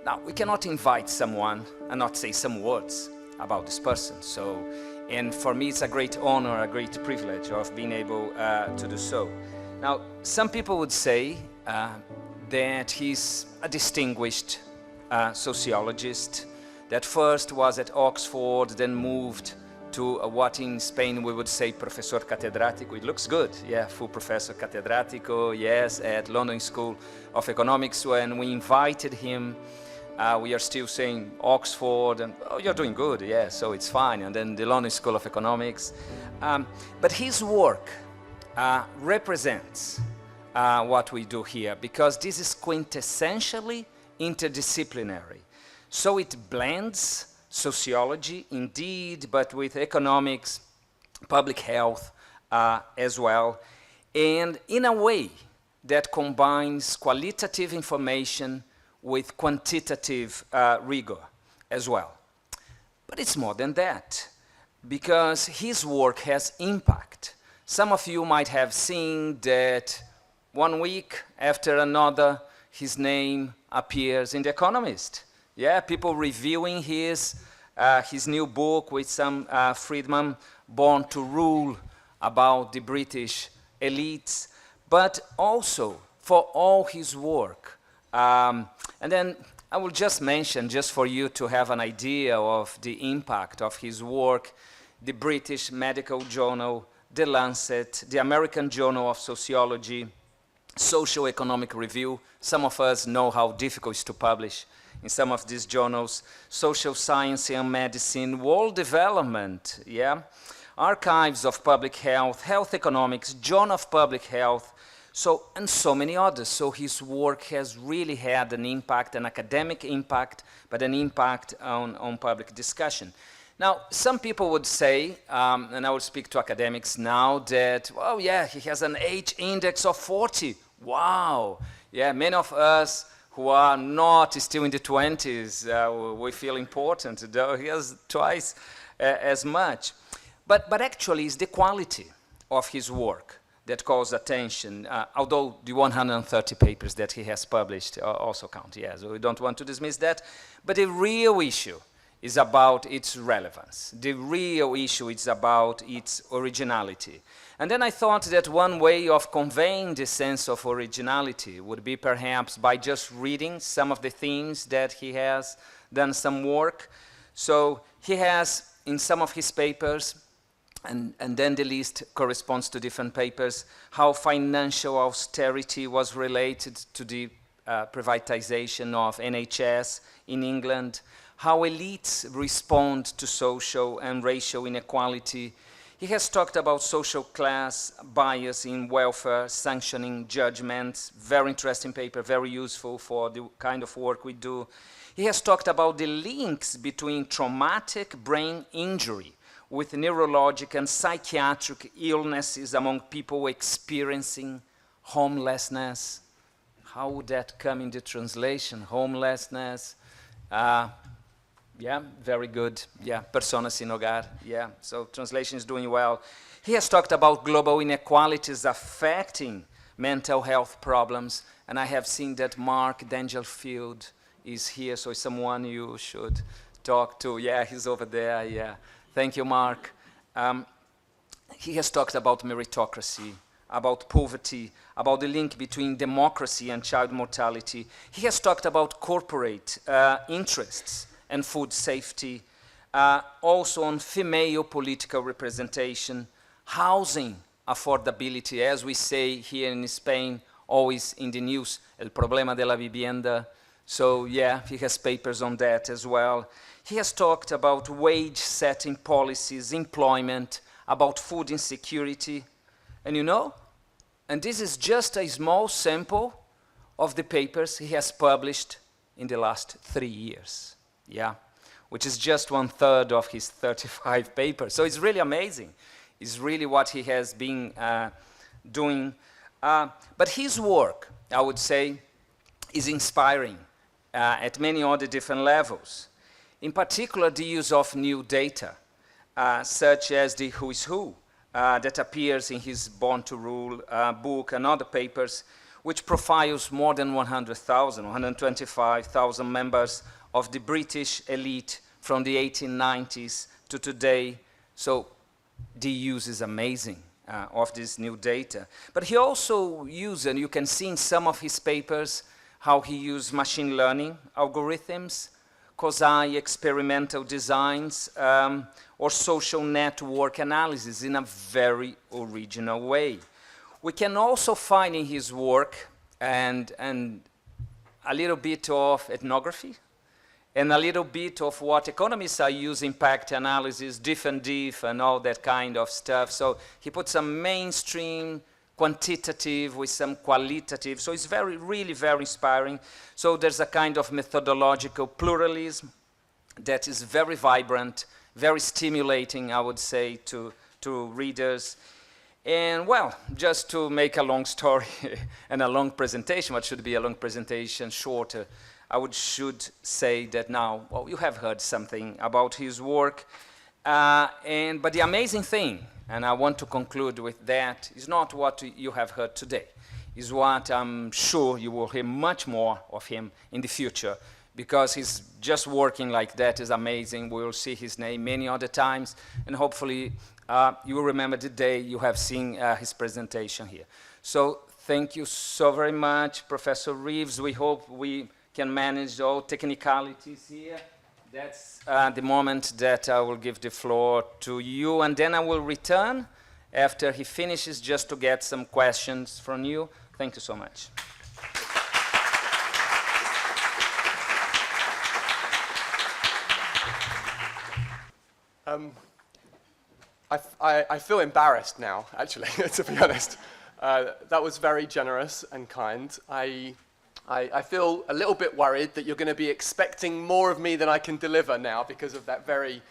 Now, we cannot invite someone and not say some words about this person. And for me, it's a great honor, a great privilege of being able to do so. Now, some people would say that he's a distinguished sociologist that first was at Oxford, then moved to what in Spain we would say professor catedrático. It looks good, yeah, full professor catedrático, yes, at London School of Economics. When we invited him, we are still saying Oxford, and oh, you're doing good, yeah, so it's fine, and then the London School of Economics. But his work represents what we do here, because this is quintessentially interdisciplinary. So it blends sociology, indeed, but with economics, public health as well, and in a way that combines qualitative information with quantitative rigor as well. But it's more than that, because his work has impact. Some of you might have seen that one week after another, his name appears in The Economist. Yeah, people reviewing his new book with some Friedman, Born to Rule, about the British elites, but also for all his work. And then I will just mention, just for you to have an idea of the impact of his work, the British Medical Journal, The Lancet, the American Journal of Sociology, Social Economic Review. Some of us know how difficult it is to publish in some of these journals, Social Science and Medicine, World Development, yeah, Archives of Public Health, Health Economics, Journal of Public Health, and so many others. So his work has really had an impact, an academic impact, but an impact on public discussion. Now, some people would say, and I will speak to academics now, that, oh yeah, he has an H index of 40. Wow. Yeah, many of us who are not still in the 20s, we feel important, though he has twice as much. But actually, it's the quality of his work that calls attention, although the 130 papers that he has published also count, yes, so we don't want to dismiss that. But the real issue is about its relevance. The real issue is about its originality. And then I thought that one way of conveying the sense of originality would be perhaps by just reading some of the themes that he has done some work. So he has, in some of his papers, and then the list corresponds to different papers, how financial austerity was related to the privatization of NHS in England, how elites respond to social and racial inequality. He has talked about social class bias in welfare, sanctioning judgments, very interesting paper, very useful for the kind of work we do. He has talked about the links between traumatic brain injury with neurologic and psychiatric illnesses among people experiencing homelessness. How would that come in the translation? Homelessness. Yeah, very good. Yeah, personas sin hogar. Yeah, so translation is doing well. He has talked about global inequalities affecting mental health problems, and I have seen that Mark Dangerfield is here, so it's someone you should talk to. Yeah, he's over there, yeah. Thank you, Mark. He has talked about meritocracy, about poverty, about the link between democracy and child mortality. He has talked about corporate interests and food safety, also on female political representation, housing affordability, as we say here in Spain, always in the news, el problema de la vivienda. So yeah, he has papers on that as well. He has talked about wage-setting policies, employment, about food insecurity. And you know, and this is just a small sample of the papers he has published in the last 3 years. Yeah, which is just 1/3 of his 35 papers. So it's really amazing. It's really what he has been doing. But his work, I would say, is inspiring at many other different levels. In particular, the use of new data, such as the Who is Who, that appears in his Born to Rule book and other papers, which profiles more than 100,000, 125,000 members of the British elite from the 1890s to today. So the use is amazing of this new data. But he also used, and you can see in some of his papers, how he used machine learning algorithms, quasi experimental designs, or social network analysis in a very original way. We can also find in his work and a little bit of ethnography and a little bit of what economists are using, impact analysis, diff and diff, and all that kind of stuff. So he put some mainstream quantitative with some qualitative. So it's really very inspiring. So there's a kind of methodological pluralism that is very vibrant, very stimulating, I would say, to readers. And well, just to make a long story and a long presentation, what should be a long presentation shorter, I should say that now, well, you have heard something about his work. But the amazing thing, and I want to conclude with that, is not what you have heard today, is what I'm sure you will hear much more of him in the future, because he's just working like that is amazing. We will see his name many other times, and hopefully you will remember the day you have seen his presentation here. So thank you so very much, Professor Reeves. We hope we can manage all technicalities here. That's the moment that I will give the floor to you, and then I will return after he finishes just to get some questions from you. Thank you so much. I feel embarrassed now, actually, to be honest. That was very generous and kind. I feel a little bit worried that you're going to be expecting more of me than I can deliver now because of that very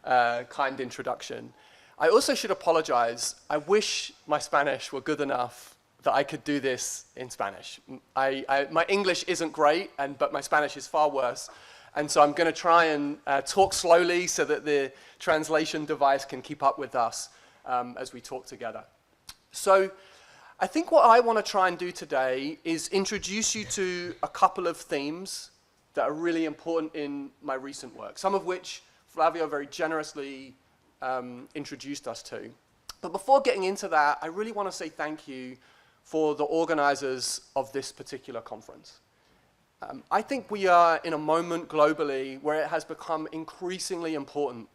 kind introduction. I also should apologize. I wish my Spanish were good enough that I could do this in Spanish. My English isn't great, but my Spanish is far worse. And so I'm going to try and talk slowly so that the translation device can keep up with us as we talk together. So I think what I want to try and do today is introduce you to a couple of themes that are really important in my recent work, some of which Flavio very generously introduced us to. But before getting into that, I really want to say thank you for the organizers of this particular conference. I think we are in a moment globally where it has become increasingly important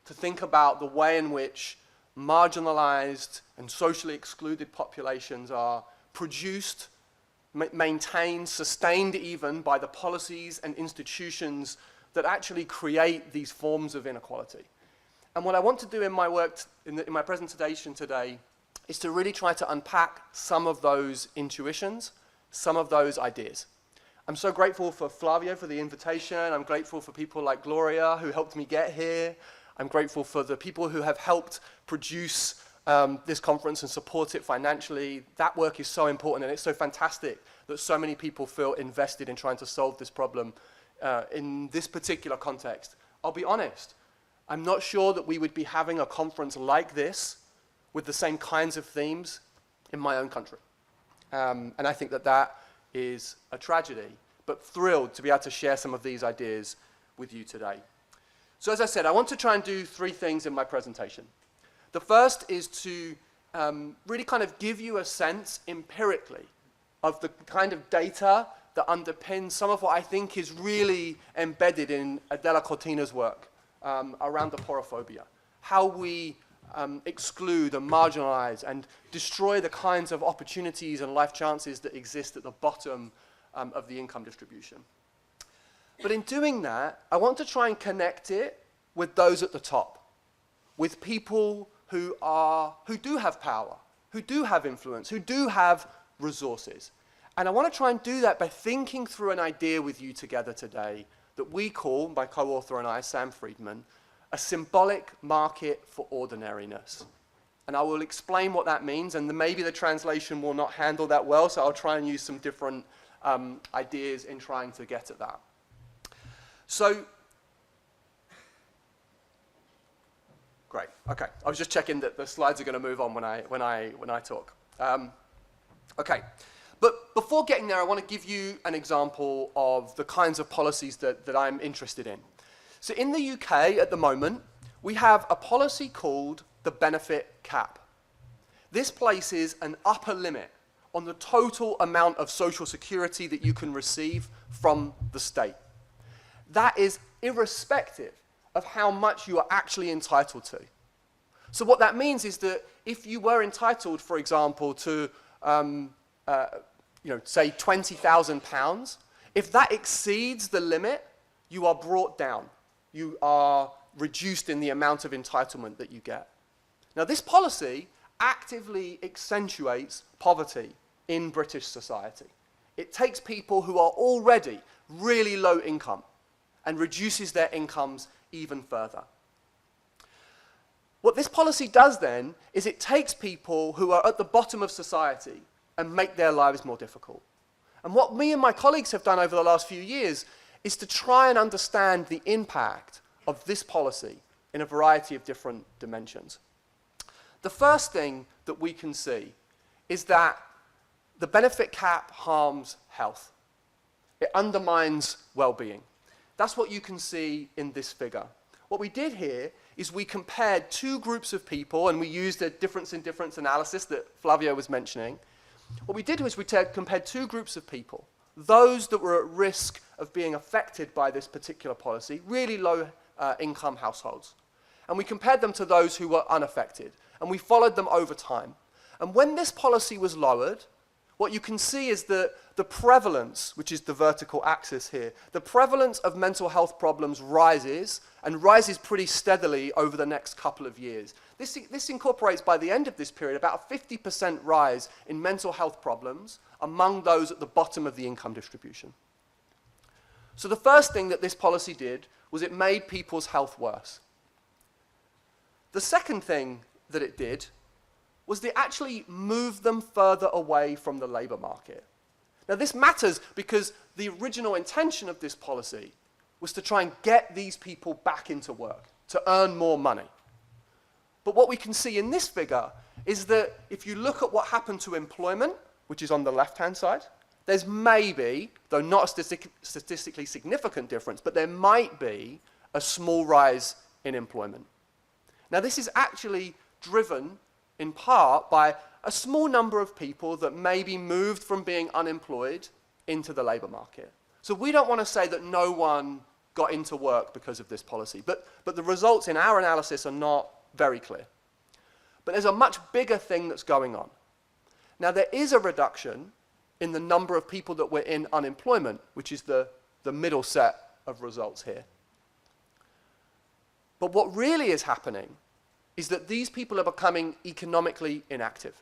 to think about the way in which marginalized and socially excluded populations are produced, maintained, sustained even by the policies and institutions that actually create these forms of inequality. And what I want to do in my work, in my presentation today, is to really try to unpack some of those intuitions, some of those ideas. I'm so grateful for Flavio for the invitation. I'm grateful for people like Gloria who helped me get here. I'm grateful for the people who have helped produce this conference and support it financially. That work is so important, and it's so fantastic that so many people feel invested in trying to solve this problem in this particular context. I'll be honest, I'm not sure that we would be having a conference like this with the same kinds of themes in my own country. And I think that that is a tragedy, but thrilled to be able to share some of these ideas with you today. So as I said, I want to try and do three things in my presentation. The first is to really kind of give you a sense empirically of the kind of data that underpins some of what I think is really embedded in Adela Cortina's work around aporophobia, how we exclude and marginalize and destroy the kinds of opportunities and life chances that exist at the bottom of the income distribution. But in doing that, I want to try and connect it with those at the top, with people who do have power, who do have influence, who do have resources. And I want to try and do that by thinking through an idea with you together today that we call, my co-author and I, Sam Friedman, a symbolic market for ordinariness. And I will explain what that means, and maybe the translation will not handle that well, so I'll try and use some different ideas in trying to get at that. So, great, okay. I was just checking that the slides are going to move on when I talk. Okay, but before getting there, I want to give you an example of the kinds of policies that I'm interested in. So in the UK at the moment, we have a policy called the benefit cap. This places an upper limit on the total amount of social security that you can receive from the state. That is irrespective of how much you are actually entitled to. So what that means is that if you were entitled, for example, to say £20,000, if that exceeds the limit, you are brought down. You are reduced in the amount of entitlement that you get. Now, this policy actively accentuates poverty in British society. It takes people who are already really low income and reduces their incomes even further. What this policy does then is it takes people who are at the bottom of society and make their lives more difficult. And what me and my colleagues have done over the last few years is to try and understand the impact of this policy in a variety of different dimensions. The first thing that we can see is that the benefit cap harms health. It undermines well-being. That's what you can see in this figure. What we did here is we compared two groups of people, and we used a difference in difference analysis that Flavio was mentioning. What we did was we compared two groups of people, those that were at risk of being affected by this particular policy, really low income households. And we compared them to those who were unaffected, and we followed them over time. And when this policy was lowered, what you can see is that the prevalence, which is the vertical axis here, the prevalence of mental health problems rises, and rises pretty steadily over the next couple of years. This incorporates, by the end of this period, about a 50% rise in mental health problems among those at the bottom of the income distribution. So the first thing that this policy did was it made people's health worse. The second thing that it did was they actually moved them further away from the labour market. Now this matters because the original intention of this policy was to try and get these people back into work, to earn more money. But what we can see in this figure is that if you look at what happened to employment, which is on the left-hand side, there's maybe, though not a statistically significant difference, but there might be a small rise in employment. Now this is actually driven in part by a small number of people that maybe moved from being unemployed into the labour market. So we don't want to say that no one got into work because of this policy, but the results in our analysis are not very clear. But there's a much bigger thing that's going on. Now there is a reduction in the number of people that were in unemployment, which is the middle set of results here. But what really is happening is that these people are becoming economically inactive.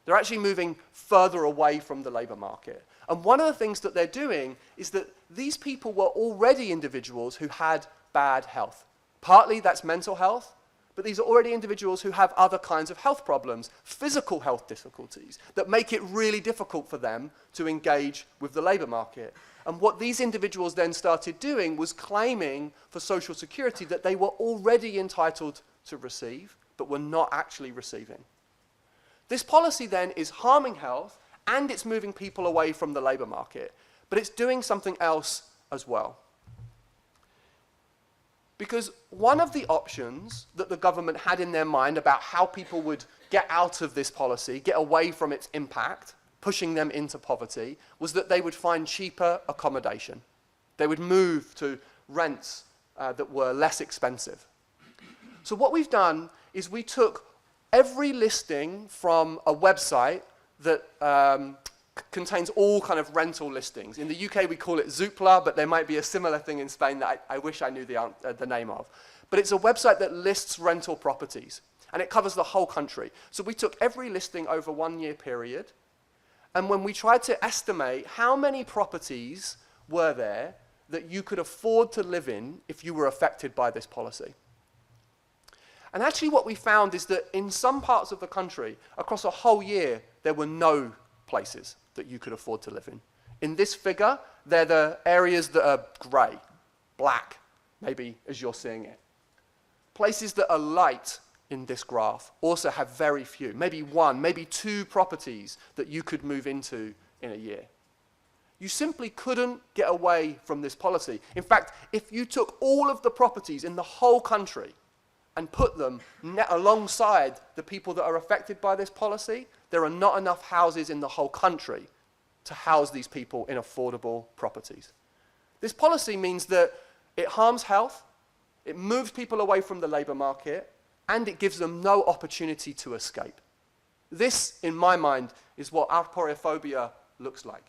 They're actually moving further away from the labour market. And one of the things that they're doing is that these people were already individuals who had bad health. Partly that's mental health, but these are already individuals who have other kinds of health problems, physical health difficulties, that make it really difficult for them to engage with the labour market. And what these individuals then started doing was claiming for social security that they were already entitled to receive, but were not actually receiving. This policy then is harming health, and it's moving people away from the labour market, but it's doing something else as well. Because one of the options that the government had in their mind about how people would get out of this policy, get away from its impact, pushing them into poverty, was that they would find cheaper accommodation. They would move to rents that were less expensive. So what we've done is we took every listing from a website that contains all kind of rental listings. In the UK we call it Zoopla, but there might be a similar thing in Spain that I wish I knew the name of. But it's a website that lists rental properties, and it covers the whole country. So we took every listing over 1 year period, and when we tried to estimate how many properties were there that you could afford to live in if you were affected by this policy. And actually what we found is that in some parts of the country, across a whole year, there were no places that you could afford to live in. In this figure, they're the areas that are grey, black, maybe as you're seeing it. Places that are light in this graph also have very few, maybe one, maybe two properties that you could move into in a year. You simply couldn't get away from this policy. In fact, if you took all of the properties in the whole country and put them alongside the people that are affected by this policy, there are not enough houses in the whole country to house these people in affordable properties. This policy means that it harms health, it moves people away from the labour market, and it gives them no opportunity to escape. This, in my mind, is what aporophobia looks like.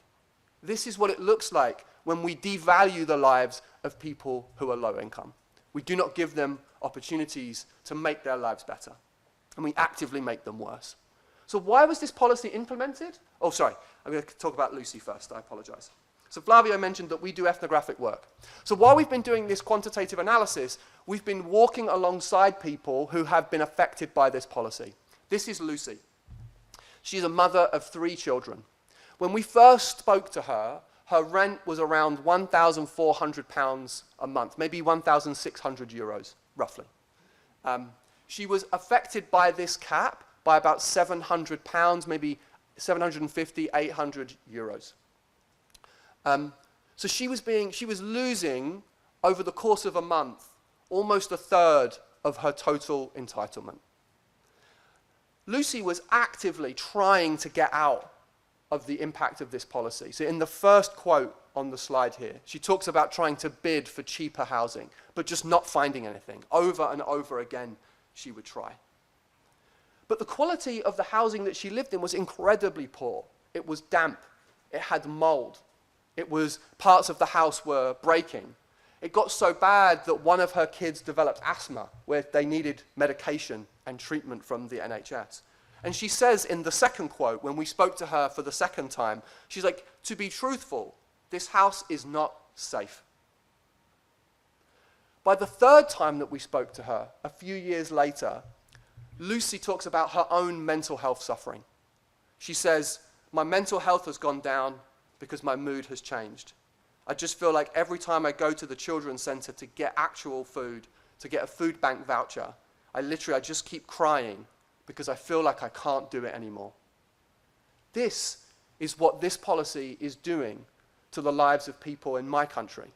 This is what it looks like when we devalue the lives of people who are low income. We do not give them opportunities to make their lives better, and we actively make them worse. So why was this policy implemented? Oh, sorry, I'm going to talk about Lucy first, I apologize. So Flavio mentioned that we do ethnographic work. So while we've been doing this quantitative analysis, we've been walking alongside people who have been affected by this policy. This is Lucy. She's a mother of 3 children. When we first spoke to her, her rent was around £1,400 a month, maybe 1,600 euros, roughly. She was affected by this cap by about £700, maybe 750, 800 euros. So she was losing, over the course of a month, almost a third of her total entitlement. Lucy was actively trying to get out of the impact of this policy. So in the first quote on the slide here, she talks about trying to bid for cheaper housing, but just not finding anything. Over and over again, she would try. But the quality of the housing that she lived in was incredibly poor. It was damp. It had mold. Parts of the house were breaking. It got so bad that one of her kids developed asthma, where they needed medication and treatment from the NHS. And she says in the second quote, when we spoke to her for the second time, she's like, to be truthful, this house is not safe. By the third time that we spoke to her, a few years later, Lucy talks about her own mental health suffering. She says, my mental health has gone down because my mood has changed. I just feel like every time I go to the children's center to get actual food, to get a food bank voucher, I just keep crying because I feel like I can't do it anymore. This is what this policy is doing to the lives of people in my country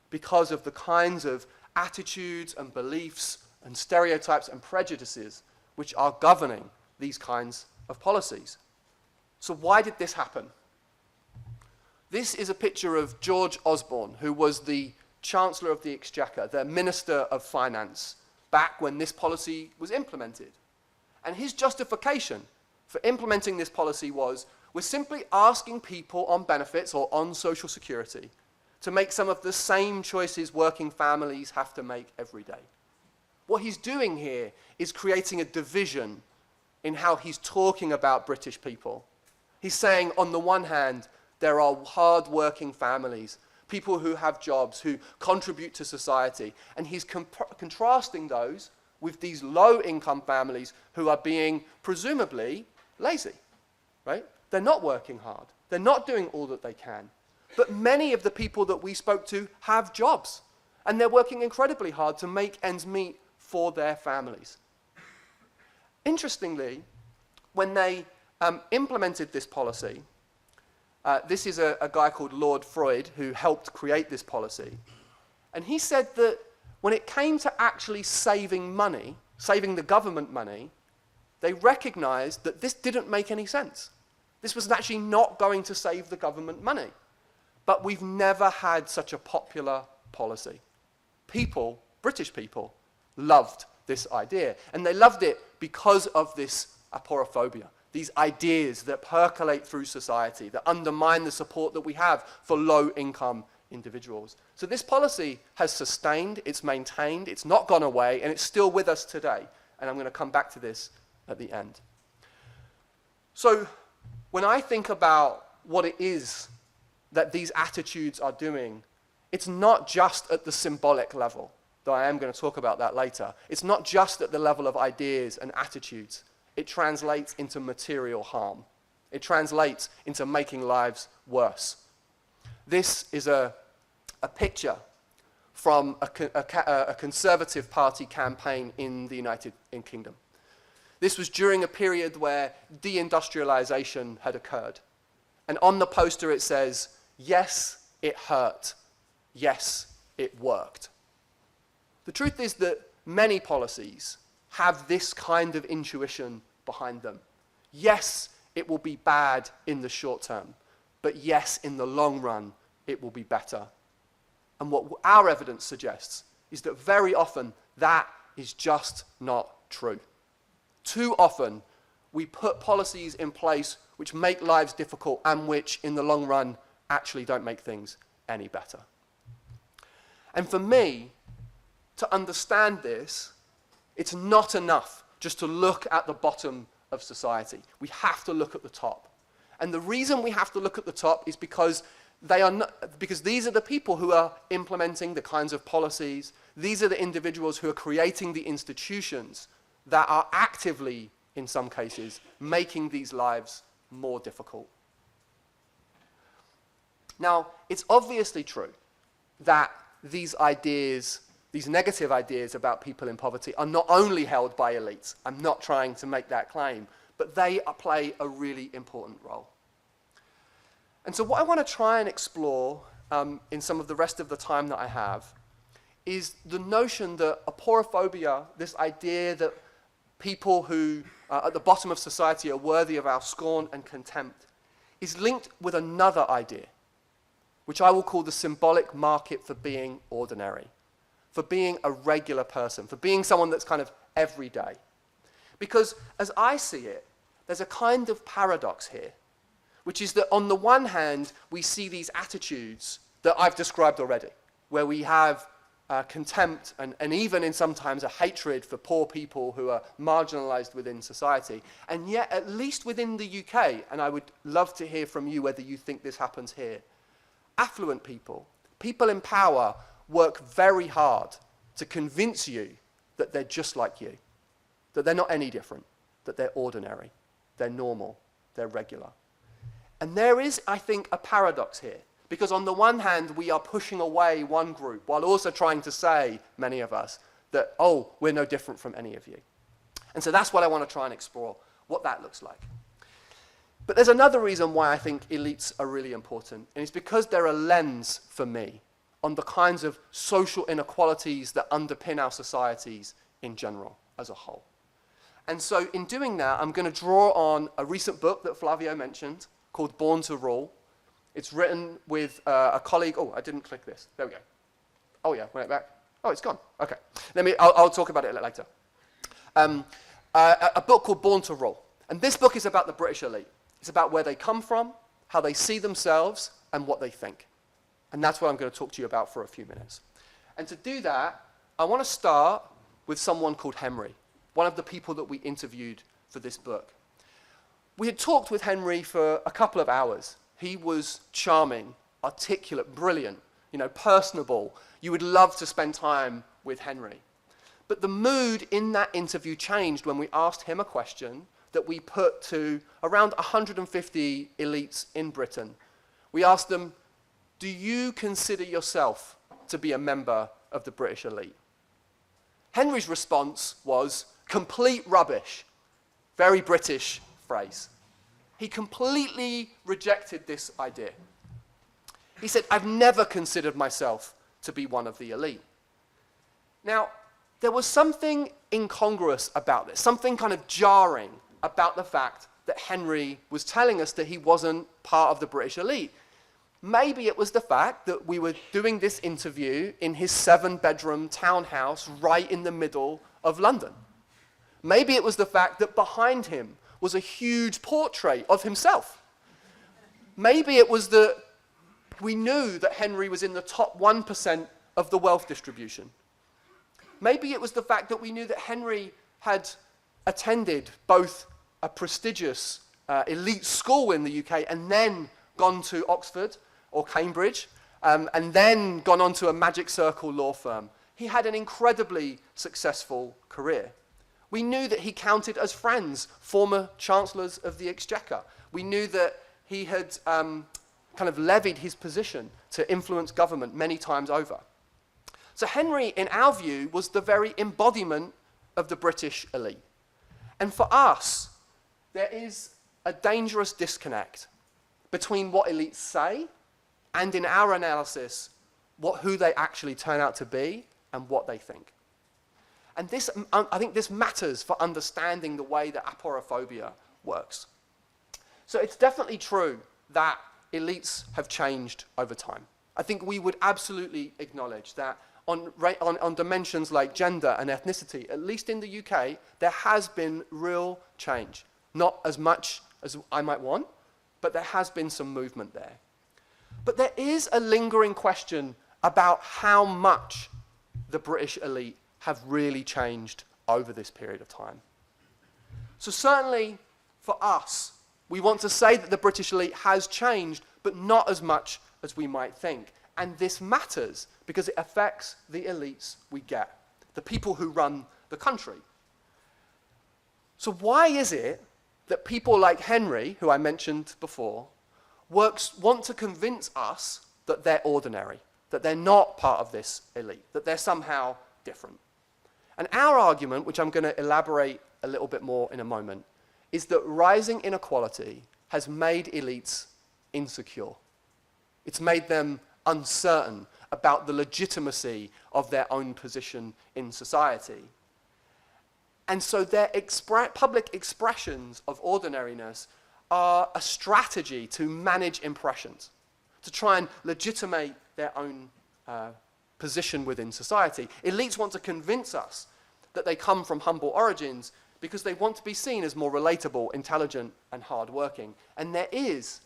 because of the kinds of attitudes and beliefs and stereotypes and prejudices which are governing these kinds of policies. So why did this happen? This is a picture of George Osborne, who was the Chancellor of the Exchequer, the Minister of Finance, back when this policy was implemented. And his justification for implementing this policy was, we're simply asking people on benefits or on social security to make some of the same choices working families have to make every day. What he's doing here is creating a division in how he's talking about British people. He's saying, on the one hand, there are hard-working families, people who have jobs, who contribute to society, and he's contrasting those with these low-income families who are being, presumably, lazy, right? They're not working hard. They're not doing all that they can. But many of the people that we spoke to have jobs, and they're working incredibly hard to make ends meet for their families. Interestingly, when they implemented this policy, this is a guy called Lord Freud who helped create this policy, and he said that when it came to actually saving money, saving the government money, they recognized that this didn't make any sense. This was actually not going to save the government money. But we've never had such a popular policy. People, British people, loved this idea. And they loved it because of this aporophobia, these ideas that percolate through society, that undermine the support that we have for low-income individuals. So this policy has sustained, it's maintained, it's not gone away, and it's still with us today. And I'm going to come back to this at the end. So when I think about what it is that these attitudes are doing, it's not just at the symbolic level, though I am going to talk about that later. It's not just at the level of ideas and attitudes. It translates into material harm. It translates into making lives worse. This is a picture from a Conservative Party campaign in the United Kingdom. This was during a period where deindustrialization had occurred. And on the poster it says, Yes, it hurt. Yes, it worked. The truth is that many policies have this kind of intuition behind them. Yes, it will be bad in the short term, but yes, in the long run, it will be better. And what our evidence suggests is that very often that is just not true. Too often, we put policies in place which make lives difficult and which, in the long run, actually don't make things any better. And for me, to understand this, it's not enough just to look at the bottom of society. We have to look at the top. And the reason we have to look at the top is because because these are the people who are implementing the kinds of policies, these are the individuals who are creating the institutions that are actively, in some cases, making these lives more difficult. Now, it's obviously true that these ideas, these negative ideas about people in poverty are not only held by elites. I'm not trying to make that claim, but they play a really important role. And so what I want to try and explore in some of the rest of the time that I have is the notion that aporophobia, this idea that people who are at the bottom of society are worthy of our scorn and contempt, is linked with another idea, which I will call the symbolic market for being ordinary, for being a regular person, for being someone that's kind of everyday. Because as I see it, there's a kind of paradox here, which is that on the one hand, we see these attitudes that I've described already, where we have contempt and even in sometimes a hatred for poor people who are marginalized within society. And yet, at least within the UK, and I would love to hear from you whether you think this happens here, affluent people, people in power, work very hard to convince you that they're just like you, that they're not any different, that they're ordinary, they're normal, they're regular. And there is, I think, a paradox here. Because on the one hand, we are pushing away one group while also trying to say, many of us, that, oh, we're no different from any of you. And so that's what I want to try and explore, what that looks like. But there's another reason why I think elites are really important, and it's because they're a lens for me on the kinds of social inequalities that underpin our societies in general, as a whole. And so in doing that, I'm going to draw on a recent book that Flavio mentioned, called Born to Rule. It's written with a colleague. Oh, I didn't click this. There we go. Oh yeah, went back. Oh, it's gone. Okay. I'll talk about it a little later. A book called Born to Rule. And this book is about the British elite. It's about where they come from, how they see themselves, and what they think. And that's what I'm going to talk to you about for a few minutes. And to do that, I want to start with someone called Henry, one of the people that we interviewed for this book. We had talked with Henry for a couple of hours. He was charming, articulate, brilliant, personable. You would love to spend time with Henry. But the mood in that interview changed when we asked him a question that we put to around 150 elites in Britain. We asked them, do you consider yourself to be a member of the British elite? Henry's response was, complete rubbish. Very British phrase. He completely rejected this idea. He said, I've never considered myself to be one of the elite. Now, there was something incongruous about this, something kind of jarring about the fact that Henry was telling us that he wasn't part of the British elite. Maybe it was the fact that we were doing this interview in his 7-bedroom townhouse right in the middle of London. Maybe it was the fact that behind him was a huge portrait of himself. Maybe it was that we knew that Henry was in the top 1% of the wealth distribution. Maybe it was the fact that we knew that Henry had attended both a prestigious elite school in the UK and then gone to Oxford or Cambridge and then gone on to a Magic Circle law firm. He had an incredibly successful career. We knew that he counted as friends former chancellors of the Exchequer. We knew that he had kind of levied his position to influence government many times over. So Henry, in our view, was the very embodiment of the British elite. And for us, there is a dangerous disconnect between what elites say and in our analysis, who they actually turn out to be and what they think. And this, I think this matters for understanding the way that aporophobia works. So it's definitely true that elites have changed over time. I think we would absolutely acknowledge that on dimensions like gender and ethnicity, at least in the UK, there has been real change. Not as much as I might want, but there has been some movement there. But there is a lingering question about how much the British elite have really changed over this period of time. So certainly for us, we want to say that the British elite has changed, but not as much as we might think. And this matters because it affects the elites we get, the people who run the country. So why is it that people like Henry, who I mentioned before, want to convince us that they're ordinary, that they're not part of this elite, that they're somehow different? And our argument, which I'm going to elaborate a little bit more in a moment, is that rising inequality has made elites insecure. It's made them uncertain about the legitimacy of their own position in society. And so their public expressions of ordinariness are a strategy to manage impressions, to try and legitimate their own position within society. Elites want to convince us that they come from humble origins because they want to be seen as more relatable, intelligent, and hardworking. And there is,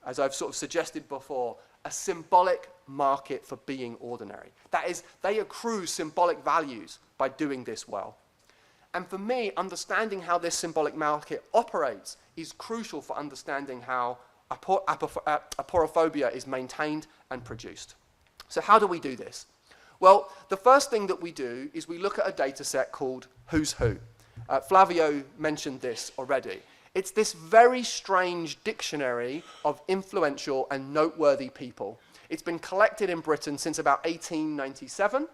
as I've sort of suggested before, a symbolic market for being ordinary. That is, they accrue symbolic values by doing this well. And for me, understanding how this symbolic market operates is crucial for understanding how aporophobia is maintained and produced. So how do we do this? Well, the first thing that we do is we look at a data set called Who's Who. Flavio mentioned this already. It's this very strange dictionary of influential and noteworthy people. It's been collected in Britain since about 1897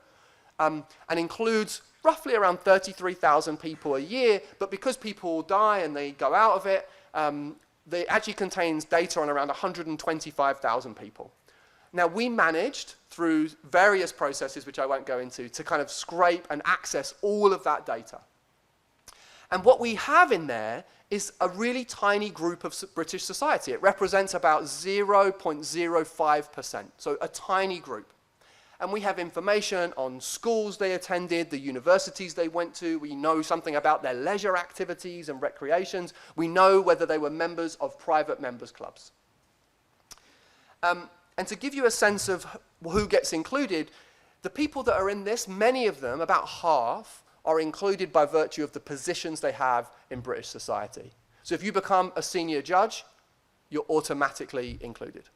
and includes roughly around 33,000 people a year, but because people die and they go out of it, it actually contains data on around 125,000 people. Now, we managed, through various processes, which I won't go into, to kind of scrape and access all of that data. And what we have in there is a really tiny group of British society. It represents about 0.05%, so a tiny group. And we have information on schools they attended, the universities they went to. We know something about their leisure activities and recreations. We know whether they were members of private members' clubs. And to give you a sense of who gets included, the people that are in this, many of them, about half, are included by virtue of the positions they have in British society. So if you become a senior judge, you're automatically included.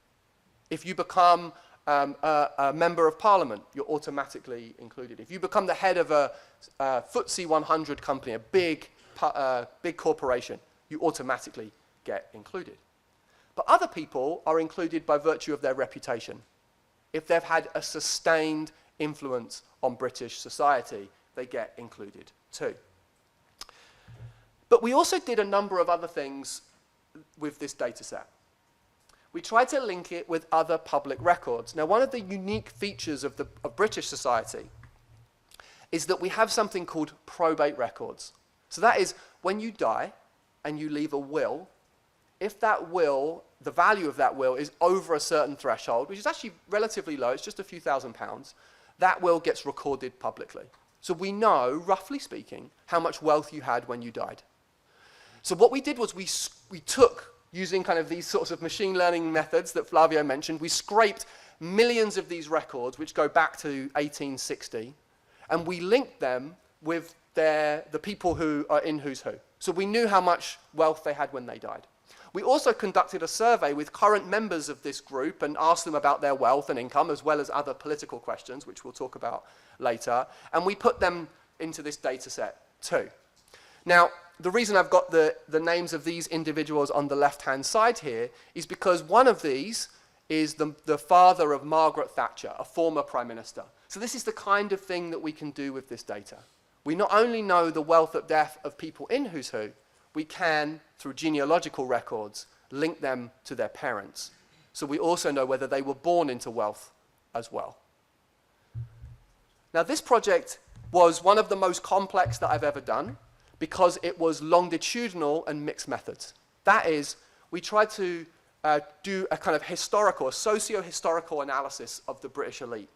If you become a member of parliament, you're automatically included. If you become the head of a FTSE 100 company, a big corporation, you automatically get included. But other people are included by virtue of their reputation. If they've had a sustained influence on British society, they get included too. But we also did a number of other things with this data set. We tried to link it with other public records. Now, one of the unique features of British society is that we have something called probate records. So that is, when you die and you leave a will, if that will, the value of that will is over a certain threshold, which is actually relatively low, it's just a few £1,000s, that will gets recorded publicly. So we know, roughly speaking, how much wealth you had when you died. So what we did was we took, using kind of these sorts of machine learning methods that Flavio mentioned, we scraped millions of these records, which go back to 1860, and we linked them with the people who are in Who's Who. So we knew how much wealth they had when they died. We also conducted a survey with current members of this group and asked them about their wealth and income, as well as other political questions, which we'll talk about later, and we put them into this data set too. Now, the reason I've got the names of these individuals on the left-hand side here is because one of these is the father of Margaret Thatcher, a former Prime Minister. So this is the kind of thing that we can do with this data. We not only know the wealth at death of people in Who's Who, we can, through genealogical records, link them to their parents. So we also know whether they were born into wealth as well. Now, this project was one of the most complex that I've ever done because it was longitudinal and mixed methods. That is, we tried to do a kind of historical, a socio-historical analysis of the British elite.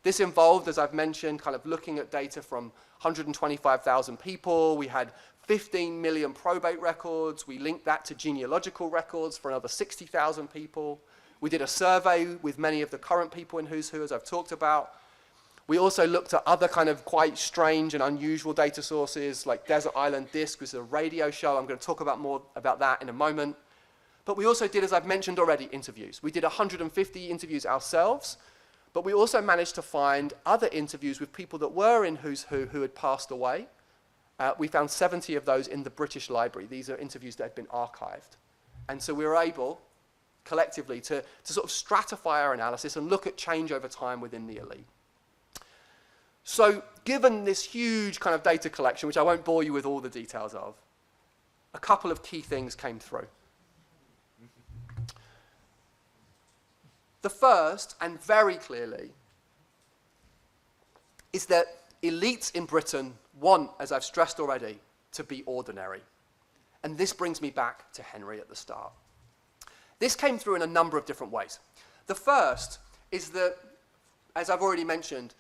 This involved, as I've mentioned, kind of looking at data from 125,000 people. We had 15 million probate records. We linked that to genealogical records for another 60,000 people. We did a survey with many of the current people in Who's Who, as I've talked about. We also looked at other kind of quite strange and unusual data sources, like Desert Island Disc, which is a radio show. I'm going to talk about more about that in a moment. But we also did, as I've mentioned already, interviews. We did 150 interviews ourselves, but we also managed to find other interviews with people that were in Who's Who had passed away. We found 70 of those in the British Library. These are interviews that had been archived. And so we were able, collectively, to sort of stratify our analysis and look at change over time within the elite. So given this huge kind of data collection, which I won't bore you with all the details of, a couple of key things came through. The first, and very clearly, is that elites in Britain want, as I've stressed already, to be ordinary. And this brings me back to Henry at the start. This came through in a number of different ways. The first is that, as I've already mentioned,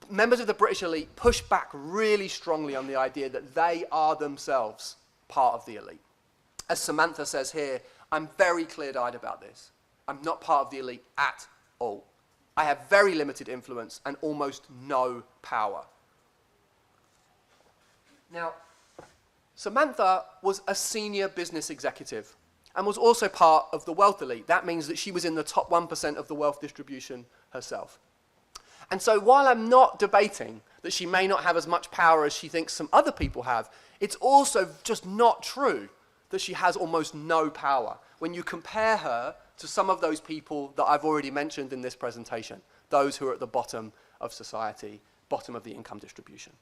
members of the British elite push back really strongly on the idea that they are themselves part of the elite. As Samantha says here, I'm very clear-eyed about this. I'm not part of the elite at all. I have very limited influence and almost no power. Now, Samantha was a senior business executive and was also part of the wealth elite. That means that she was in the top 1% of the wealth distribution herself. And so while I'm not debating that she may not have as much power as she thinks some other people have, it's also just not true that she has almost no power when you compare her to some of those people that I've already mentioned in this presentation, those who are at the bottom of society, bottom of the income distribution.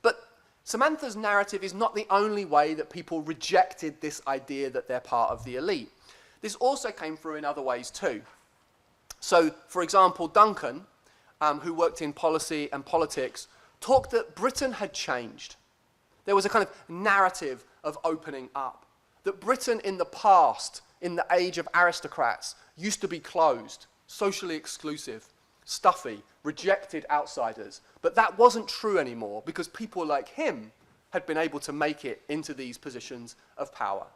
But Samantha's narrative is not the only way that people rejected this idea that they're part of the elite. This also came through in other ways too. So, for example, Duncan, who worked in policy and politics, talked that Britain had changed. There was a kind of narrative of opening up. That Britain in the past, in the age of aristocrats, used to be closed, socially exclusive, stuffy, rejected outsiders. But that wasn't true anymore because people like him had been able to make it into these positions of power.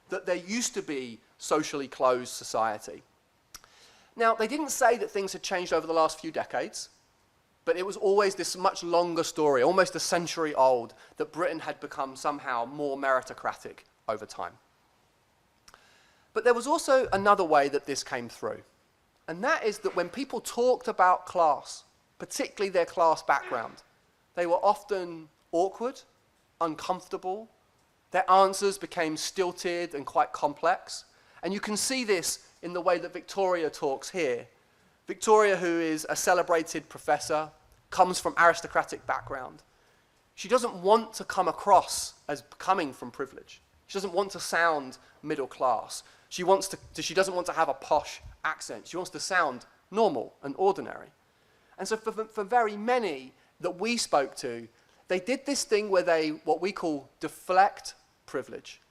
That there used to be socially closed society. Now, they didn't say that things had changed over the last few decades, but it was always this much longer story, almost a century old, that Britain had become somehow more meritocratic over time. But there was also another way that this came through, and that is that when people talked about class, particularly their class background, they were often awkward, uncomfortable, their answers became stilted and quite complex, and you can see this in the way that Victoria talks here. Victoria, who is a celebrated professor, comes from aristocratic background. She doesn't want to come across as coming from privilege. She doesn't want to sound middle class. She doesn't want to have a posh accent. She wants to sound normal and ordinary. And so for very many that we spoke to, they did this thing where they, what we call, deflect privilege.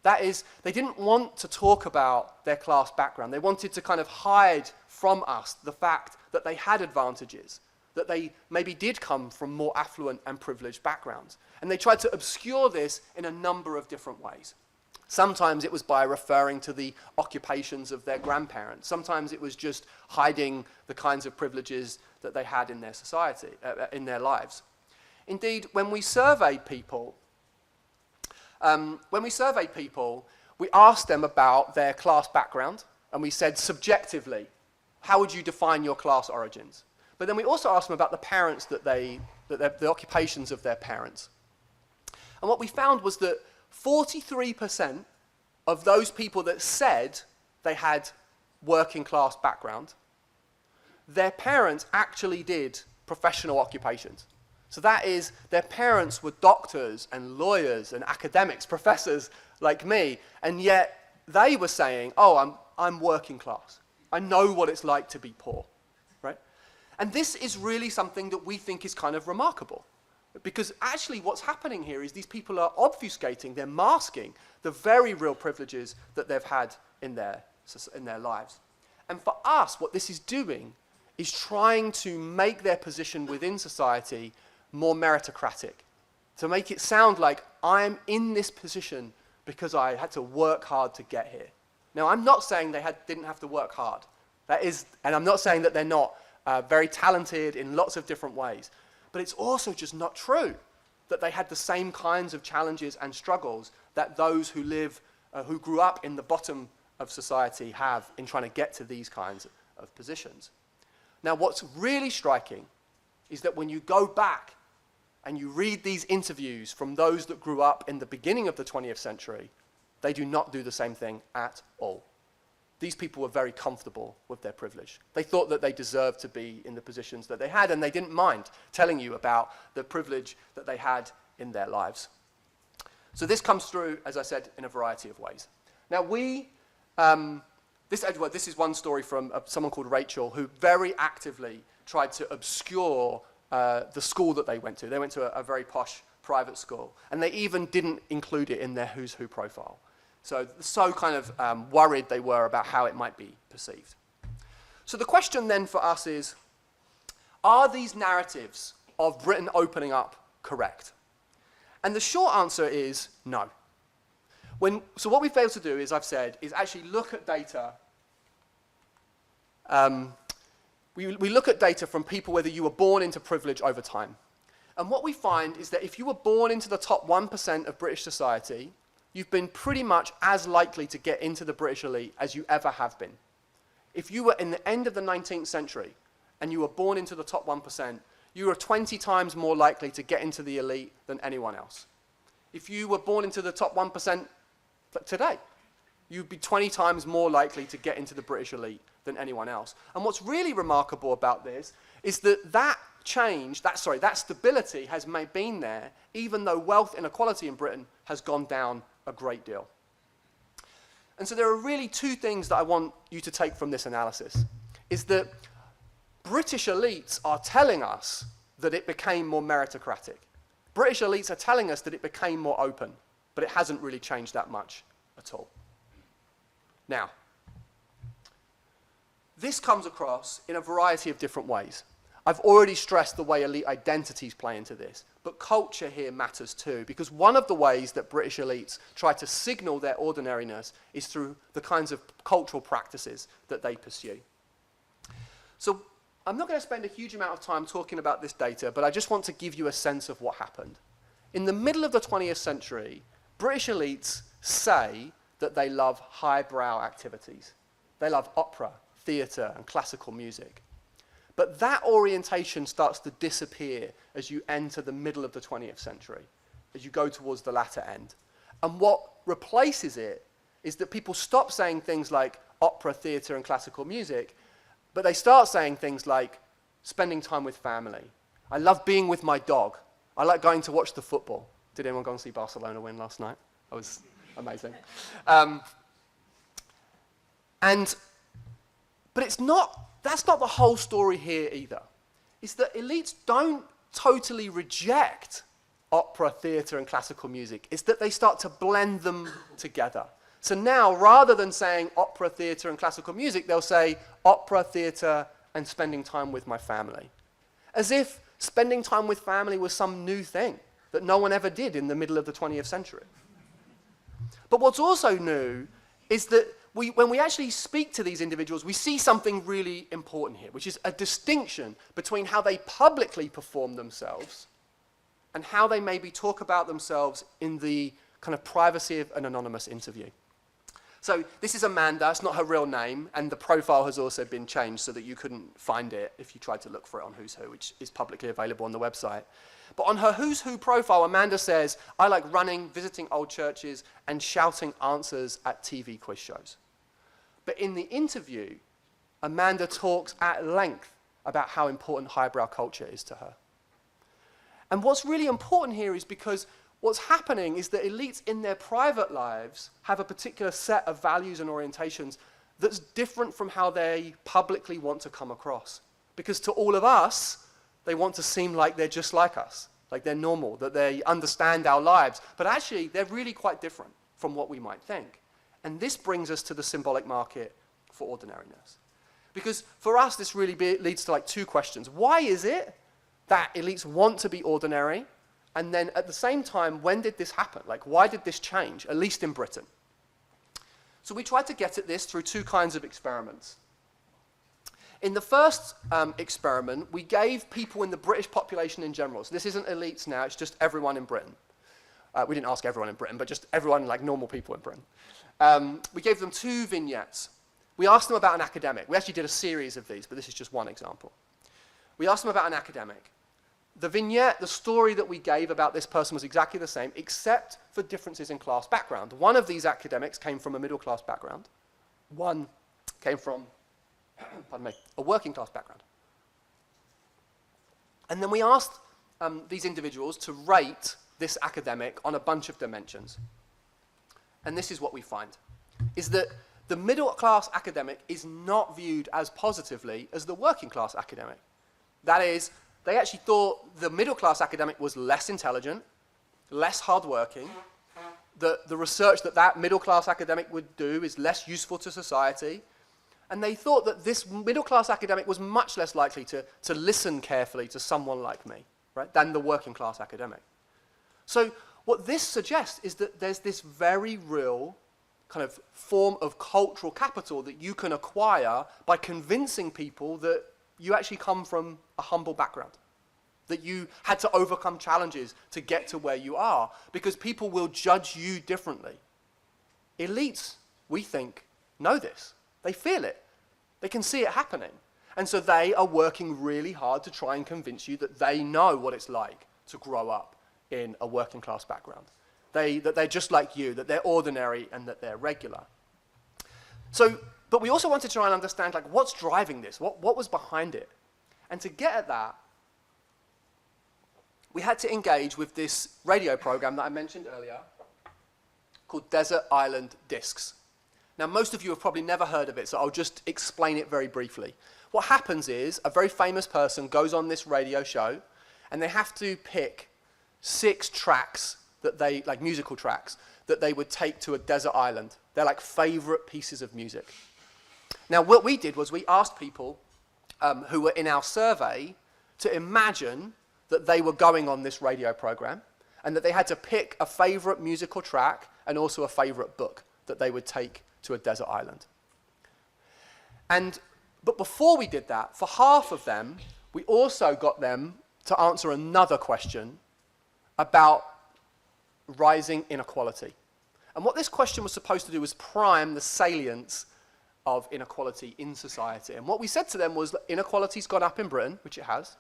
That is, they didn't want to talk about their class background. They wanted to kind of hide from us the fact that they had advantages, that they maybe did come from more affluent and privileged backgrounds. And they tried to obscure this in a number of different ways. Sometimes it was by referring to the occupations of their grandparents. Sometimes it was just hiding the kinds of privileges that they had in their society, in their lives. Indeed, when we surveyed people, we asked them about their class background, and we said subjectively, how would you define your class origins? But then we also asked them about the parents the occupations of their parents. And what we found was that 43% of those people that said they had working class background, their parents actually did professional occupations. So that is, their parents were doctors and lawyers and academics, professors like me, and yet they were saying, oh, I'm working class. I know what it's like to be poor, right? And this is really something that we think is kind of remarkable. Because actually what's happening here is these people are obfuscating, they're masking the very real privileges that they've had in their lives. And for us, what this is doing is trying to make their position within society more meritocratic, to make it sound like I'm in this position because I had to work hard to get here. Now, I'm not saying they didn't have to work hard. And I'm not saying that they're not very talented in lots of different ways. But it's also just not true that they had the same kinds of challenges and struggles that those who grew up in the bottom of society have in trying to get to these kinds of positions. Now, what's really striking is that when you go back and you read these interviews from those that grew up in the beginning of the 20th century, they do not do the same thing at all. These people were very comfortable with their privilege. They thought that they deserved to be in the positions that they had, and they didn't mind telling you about the privilege that they had in their lives. So this comes through, as I said, in a variety of ways. Now this is one story from someone called Rachel, who very actively tried to obscure the school that they went to. They went to a very posh private school, and they even didn't include it in their Who's Who profile. So kind of worried they were about how it might be perceived. So the question then for us is, are these narratives of Britain opening up correct? And the short answer is no. So what we failed to do, as I've said, is actually look at data. We look at data from people whether you were born into privilege over time. And what we find is that if you were born into the top 1% of British society, you've been pretty much as likely to get into the British elite as you ever have been. If you were in the end of the 19th century and you were born into the top 1%, you were 20 times more likely to get into the elite than anyone else. If you were born into the top 1% today, you'd be 20 times more likely to get into the British elite than anyone else. And what's really remarkable about this is that stability has been there, even though wealth inequality in Britain has gone down a great deal. And so there are really two things that I want you to take from this analysis, is that British elites are telling us that it became more meritocratic. British elites are telling us that it became more open, but it hasn't really changed that much at all. Now, this comes across in a variety of different ways. I've already stressed the way elite identities play into this, but culture here matters too, because one of the ways that British elites try to signal their ordinariness is through the kinds of cultural practices that they pursue. So I'm not going to spend a huge amount of time talking about this data, but I just want to give you a sense of what happened. In the middle of the 20th century, British elites say that they love highbrow activities. They love opera, theatre, and classical music. But that orientation starts to disappear as you enter the middle of the 20th century, as you go towards the latter end. And what replaces it is that people stop saying things like opera, theatre, and classical music, but they start saying things like spending time with family. I love being with my dog. I like going to watch the football. Did anyone go and see Barcelona win last night? That was amazing. But that's not the whole story here either. It's that elites don't totally reject opera, theatre, and classical music. It's that they start to blend them together. So now, rather than saying opera, theatre, and classical music, they'll say opera, theatre, and spending time with my family. As if spending time with family was some new thing that no one ever did in the middle of the 20th century. But what's also new is that when we actually speak to these individuals, we see something really important here, which is a distinction between how they publicly perform themselves and how they maybe talk about themselves in the kind of privacy of an anonymous interview. So this is Amanda. It's not her real name, and the profile has also been changed so that you couldn't find it if you tried to look for it on Who's Who, which is publicly available on the website. But on her Who's Who profile, Amanda says, I like running, visiting old churches, and shouting answers at TV quiz shows. But in the interview, Amanda talks at length about how important highbrow culture is to her. And what's really important here is because what's happening is that elites in their private lives have a particular set of values and orientations that's different from how they publicly want to come across. Because to all of us, they want to seem like they're just like us, like they're normal, that they understand our lives. But actually, they're really quite different from what we might think. And this brings us to the symbolic market for ordinariness. Because for us, this really leads to like two questions. Why is it that elites want to be ordinary? And then at the same time, when did this happen? Like, why did this change, at least in Britain? So we tried to get at this through two kinds of experiments. In the first experiment, we gave people in the British population in general, so this isn't elites now, it's just everyone in Britain. We didn't ask everyone in Britain, but just everyone, like normal people in Britain. We gave them two vignettes. We asked them about an academic. We actually did a series of these, but this is just one example. We asked them about an academic. The vignette, the story that we gave about this person was exactly the same, except for differences in class background. One of these academics came from a middle class background. One came from, pardon me, a working class background. And then we asked these individuals to rate this academic on a bunch of dimensions. And this is what we find, is that the middle class academic is not viewed as positively as the working class academic. That is, they actually thought the middle class academic was less intelligent, less hardworking, the research that middle class academic would do is less useful to society, and they thought that this middle class academic was much less likely to listen carefully to someone like me, right, than the working class academic. So what this suggests is that there's this very real kind of form of cultural capital that you can acquire by convincing people that you actually come from a humble background, that you had to overcome challenges to get to where you are, because people will judge you differently. Elites, we think, know this. They feel it. They can see it happening. And so they are working really hard to try and convince you that they know what it's like to grow up in a working class background. That they're just like you, that they're ordinary and that they're regular. So, but we also want to try and understand, like, what's driving this? What was behind it? And to get at that, we had to engage with this radio program that I mentioned earlier called Desert Island Discs. Now, most of you have probably never heard of it, so I'll just explain it very briefly. What happens is a very famous person goes on this radio show, and they have to pick 6 tracks that they, like musical tracks, that they would take to a desert island. They're like favorite pieces of music. Now, what we did was we asked people who were in our survey to imagine that they were going on this radio program and that they had to pick a favorite musical track and also a favorite book that they would take to a desert island. But before we did that, for half of them, we also got them to answer another question about rising inequality. And what this question was supposed to do was prime the salience of inequality in society. And what we said to them was that inequality's gone up in Britain, which it has,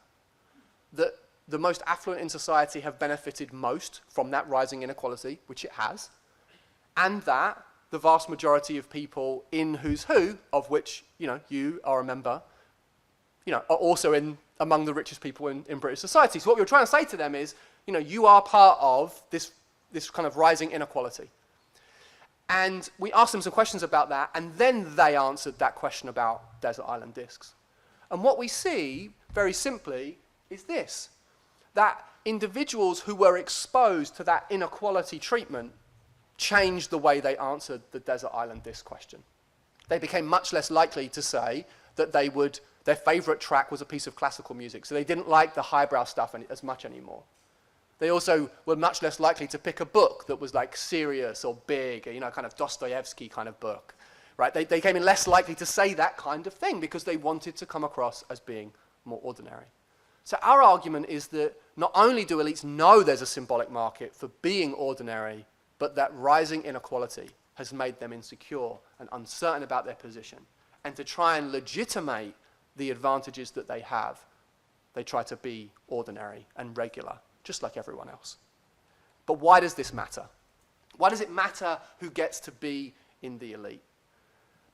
that the most affluent in society have benefited most from that rising inequality, which it has, and that the vast majority of people in Who's Who, of which you are a member, are also among the richest people in British society. So what we were trying to say to them is, you are part of this kind of rising inequality. And we asked them some questions about that, and then they answered that question about desert island discs. And what we see, very simply, is this, that individuals who were exposed to that inequality treatment changed the way they answered the desert island disc question. They became much less likely to say that their favorite track was a piece of classical music, so they didn't like the highbrow stuff as much anymore. They also were much less likely to pick a book that was like serious or big, kind of Dostoevsky kind of book, right? They became less likely to say that kind of thing because they wanted to come across as being more ordinary. So our argument is that not only do elites know there's a symbolic market for being ordinary, but that rising inequality has made them insecure and uncertain about their position. And to try and legitimate the advantages that they have, they try to be ordinary and regular, just like everyone else. But why does this matter? Why does it matter who gets to be in the elite?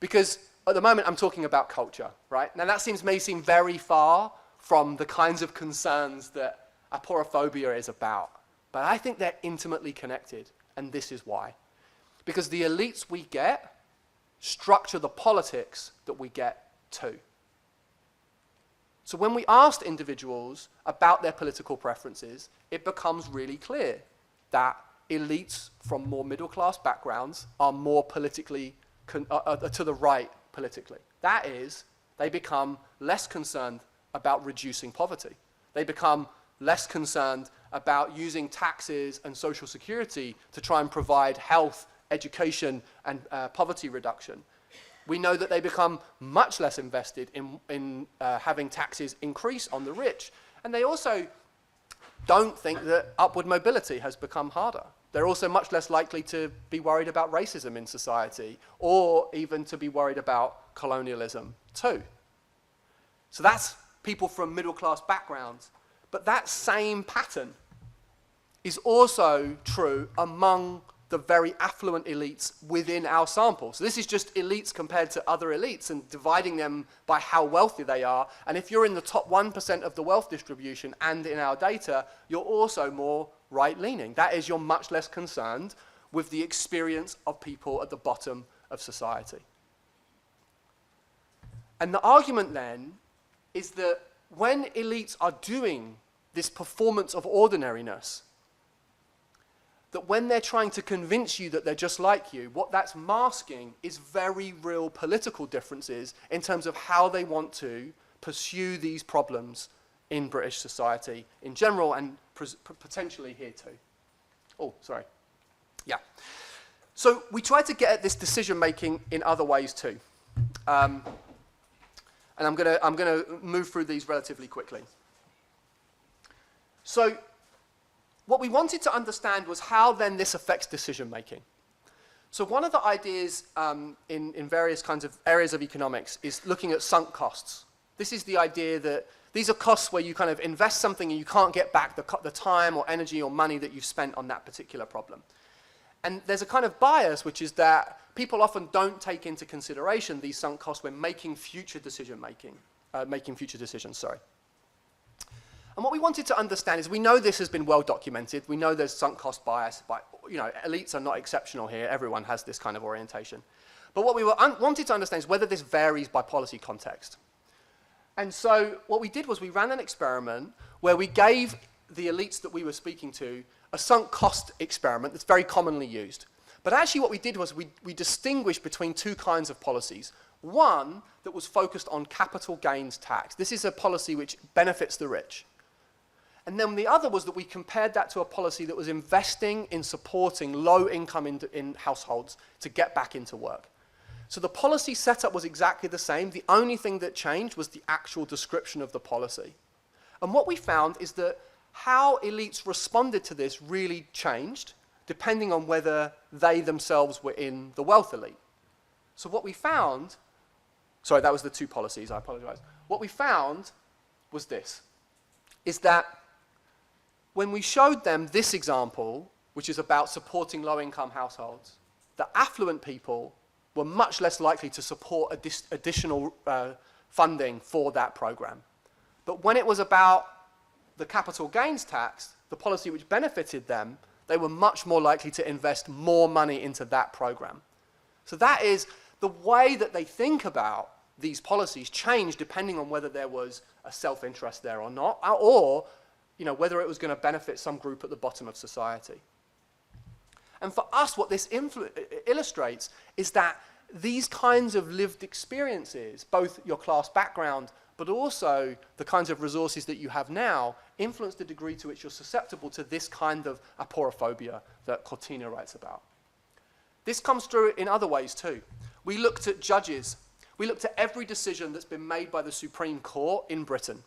Because at the moment I'm talking about culture, right? Now that may seem very far from the kinds of concerns that aporophobia is about, but I think they're intimately connected, and this is why. Because the elites we get structure the politics that we get too. So when we asked individuals about their political preferences, it becomes really clear that elites from more middle-class backgrounds are more politically, to the right politically. That is, they become less concerned about reducing poverty. They become less concerned about using taxes and social security to try and provide health, education, and poverty reduction. We know that they become much less invested in having taxes increase on the rich. And they also don't think that upward mobility has become harder. They're also much less likely to be worried about racism in society, or even to be worried about colonialism too. So that's people from middle-class backgrounds. But that same pattern is also true among the very affluent elites within our sample. So this is just elites compared to other elites and dividing them by how wealthy they are. And if you're in the top 1% of the wealth distribution and in our data, you're also more right-leaning. That is, you're much less concerned with the experience of people at the bottom of society. And the argument then is that when elites are doing this performance of ordinariness, that when they're trying to convince you that they're just like you, what that's masking is very real political differences in terms of how they want to pursue these problems in British society in general and potentially here too. Oh, sorry. Yeah. So we try to get at this decision-making in other ways too. And I'm gonna move through these relatively quickly. So what we wanted to understand was how then this affects decision-making. So one of the ideas in various kinds of areas of economics is looking at sunk costs. This is the idea that these are costs where you kind of invest something and you can't get back the time or energy or money that you've spent on that particular problem. And there's a kind of bias, which is that people often don't take into consideration these sunk costs when making future decision-making, making future decisions, sorry. And what we wanted to understand is we know this has been well documented. We know there's sunk cost bias. Elites are not exceptional here. Everyone has this kind of orientation. But what we wanted to understand is whether this varies by policy context. And so what we did was we ran an experiment where we gave the elites that we were speaking to a sunk cost experiment that's very commonly used. But actually what we did was we distinguished between two kinds of policies. One that was focused on capital gains tax. This is a policy which benefits the rich. And then the other was that we compared that to a policy that was investing in supporting low income in households to get back into work. So the policy setup was exactly the same. The only thing that changed was the actual description of the policy. And what we found is that how elites responded to this really changed depending on whether they themselves were in the wealth elite. So what we found, sorry, that was the two policies, I apologize. What we found was this, is that when we showed them this example, which is about supporting low-income households, the affluent people were much less likely to support additional funding for that program. But when it was about the capital gains tax, the policy which benefited them, they were much more likely to invest more money into that program. So that is the way that they think about these policies changed depending on whether there was a self-interest there or not, or whether it was going to benefit some group at the bottom of society. And for us, what this illustrates is that these kinds of lived experiences, both your class background, but also the kinds of resources that you have now, influence the degree to which you're susceptible to this kind of aporophobia that Cortina writes about. This comes through in other ways too. We looked at judges. We looked at every decision that's been made by the Supreme Court in Britain.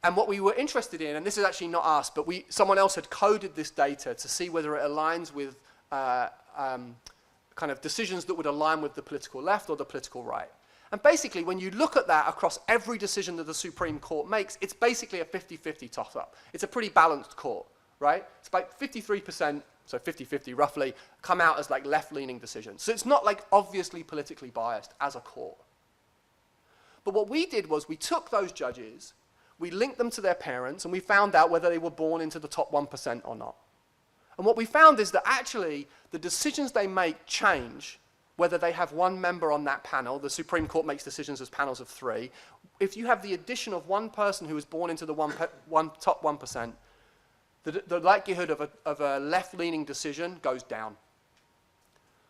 And what we were interested in, and this is actually not us, but someone else had coded this data to see whether it aligns with kind of decisions that would align with the political left or the political right. And basically, when you look at that across every decision that the Supreme Court makes, it's basically a 50-50 toss-up. It's a pretty balanced court, right? It's about 53%, so 50-50 roughly, come out as like left-leaning decisions. So it's not like obviously politically biased as a court. But what we did was we took those judges, we linked them to their parents, and we found out whether they were born into the top 1% or not. And what we found is that actually the decisions they make change whether they have one member on that panel, the Supreme Court makes decisions as panels of 3, if you have the addition of one person who was born into the top 1%, the likelihood of a left-leaning decision goes down.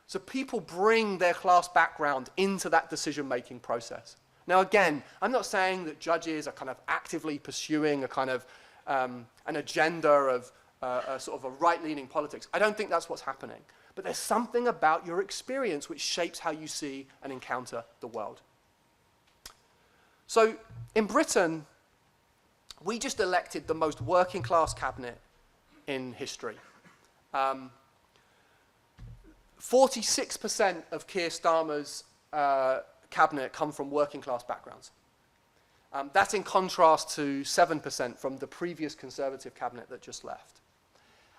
So people bring their class background into that decision-making process. Now again, I'm not saying that judges are kind of actively pursuing a kind of an agenda of a sort of a right-leaning politics. I don't think that's what's happening. But there's something about your experience which shapes how you see and encounter the world. So in Britain, we just elected the most working class cabinet in history. 46% of Keir Starmer's cabinet come from working class backgrounds. That's in contrast to 7% from the previous Conservative cabinet that just left.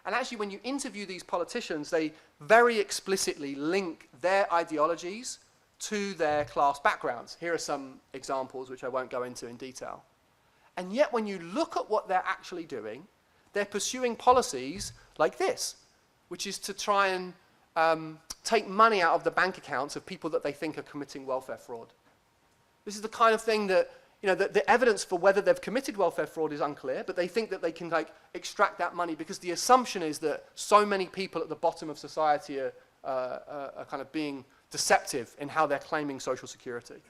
And actually, when you interview these politicians, they very explicitly link their ideologies to their class backgrounds. Here are some examples, which I won't go into in detail. And yet, when you look at what they're actually doing, they're pursuing policies like this, which is to try and take money out of the bank accounts of people that they think are committing welfare fraud. This is the kind of thing that, you know, the evidence for whether they've committed welfare fraud is unclear, but they think that they can like extract that money because the assumption is that so many people at the bottom of society are kind of being deceptive in how they're claiming social security.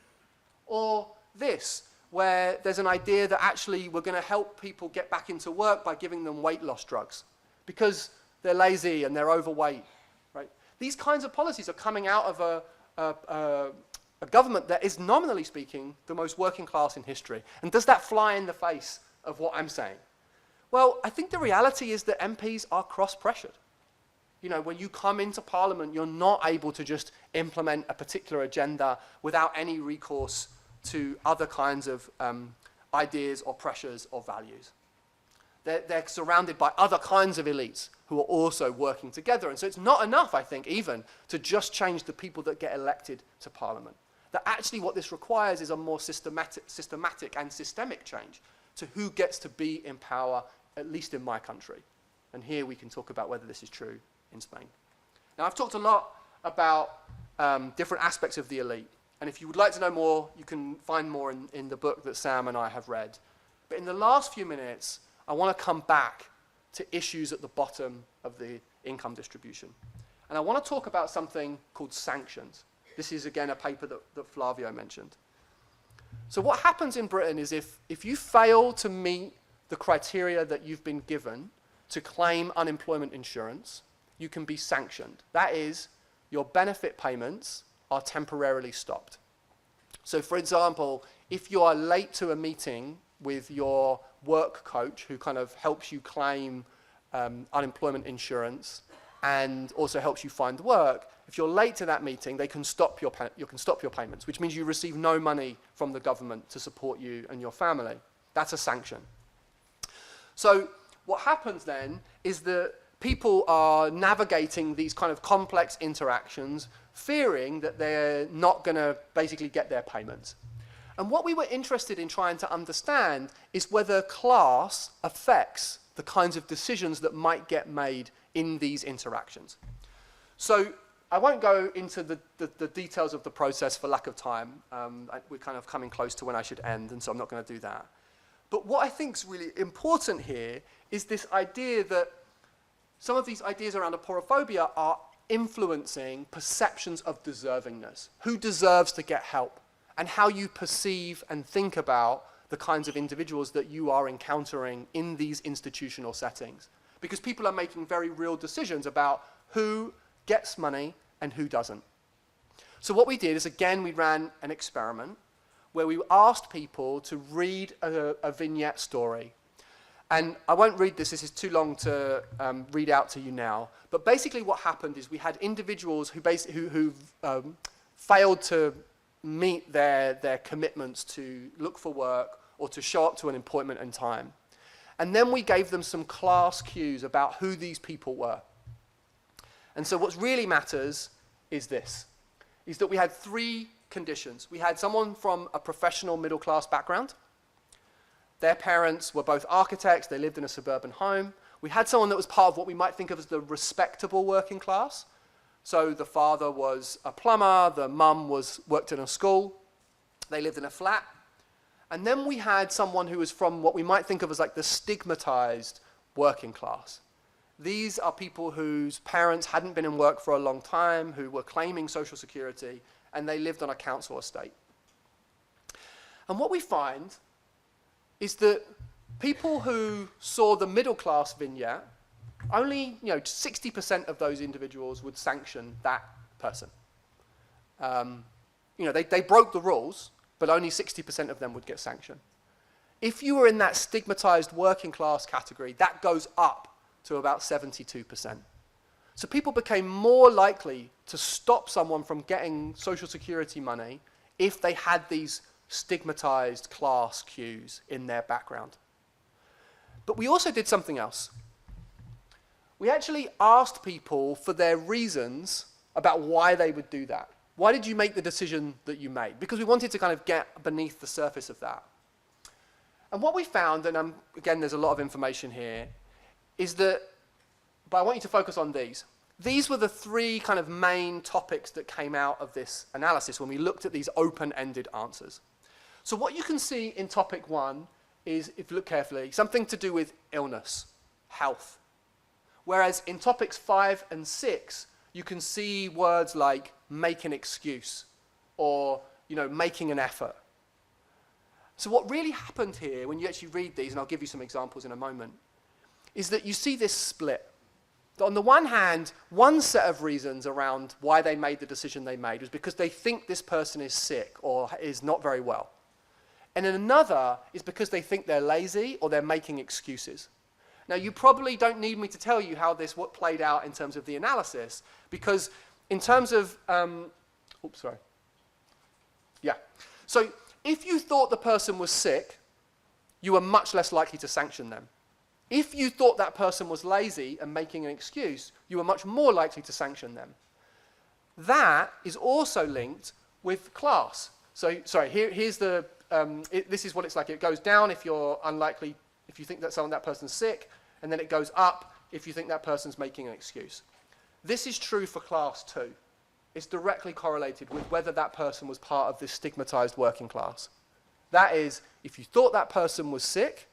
Or this, where there's an idea that actually we're going to help people get back into work by giving them weight loss drugs because they're lazy and they're overweight. Right? These kinds of policies are coming out of a government that is, nominally speaking, the most working class in history. And does that fly in the face of what I'm saying? Well, I think the reality is that MPs are cross-pressured. You know, when you come into Parliament, you're not able to just implement a particular agenda without any recourse to other kinds of ideas or pressures or values. They're surrounded by other kinds of elites who are also working together. And so it's not enough, I think, even to just change the people that get elected to Parliament. That actually what this requires is a more systematic and systemic change to who gets to be in power, at least in my country. And here we can talk about whether this is true in Spain. Now, I've talked a lot about different aspects of the elite. And if you would like to know more, you can find more in the book that Sam and I have read. But in the last few minutes, I want to come back to issues at the bottom of the income distribution. And I want to talk about something called sanctions. This is, again, a paper that Flavio mentioned. So what happens in Britain is if you fail to meet the criteria that you've been given to claim unemployment insurance, you can be sanctioned. That is, your benefit payments are temporarily stopped. So, for example, if you are late to a meeting with your work coach who kind of helps you claim unemployment insurance and also helps you find work, if you're late to that meeting, they can stop your payments, which means you receive no money from the government to support you and your family. That's a sanction. So what happens then is that people are navigating these kind of complex interactions, fearing that they're not going to basically get their payments. And what we were interested in trying to understand is whether class affects the kinds of decisions that might get made in these interactions. So I won't go into the details of the process for lack of time. We're kind of coming close to when I should end, and so I'm not going to do that. But what I think is really important here is this idea that some of these ideas around aporophobia are influencing perceptions of deservingness. Who deserves to get help? And how you perceive and think about the kinds of individuals that you are encountering in these institutional settings. Because people are making very real decisions about who gets money and who doesn't. So what we did is, again, we ran an experiment where we asked people to read a vignette story. And I won't read this is too long to read out to you now. But basically what happened is we had individuals who failed to meet their commitments to look for work or to show up to an appointment in time. And then we gave them some class cues about who these people were. And so what really matters is this, is that we had three conditions. We had someone from a professional middle-class background. Their parents were both architects. They lived in a suburban home. We had someone that was part of what we might think of as the respectable working class, So the father was a plumber, the mum worked in a school, they lived in a flat. And then we had someone who was from what we might think of as like the stigmatized working class. These are people whose parents hadn't been in work for a long time, who were claiming Social Security, and they lived on a council estate. And what we find is that people who saw the middle class vignette, only 60% of those individuals would sanction that person. They broke the rules, but only 60% of them would get sanctioned. If you were in that stigmatized working class category, that goes up to about 72%. So people became more likely to stop someone from getting Social Security money if they had these stigmatized class cues in their background. But we also did something else. We actually asked people for their reasons about why they would do that. Why did you make the decision that you made? Because we wanted to kind of get beneath the surface of that. And what we found, and again, there's a lot of information here, is that, but I want you to focus on these. These were the three kind of main topics that came out of this analysis when we looked at these open-ended answers. So what you can see in topic 1 is, if you look carefully, something to do with illness, health. Whereas in topics 5 and 6, you can see words like make an excuse or making an effort. So what really happened here when you actually read these, and I'll give you some examples in a moment, is that you see this split. That on the one hand, one set of reasons around why they made the decision they made was because they think this person is sick or is not very well. And then another is because they think they're lazy or they're making excuses. Now, you probably don't need me to tell you how this played out in terms of the analysis, because in terms of, So if you thought the person was sick, you were much less likely to sanction them. If you thought that person was lazy and making an excuse, you were much more likely to sanction them. That is also linked with class. So, here's the, this is what it's like. It goes down if you're unlikely, if you think that person's sick, and then it goes up if you think that person's making an excuse. This is true for class too. It's directly correlated with whether that person was part of this stigmatized working class. That is, if you thought that person was sick,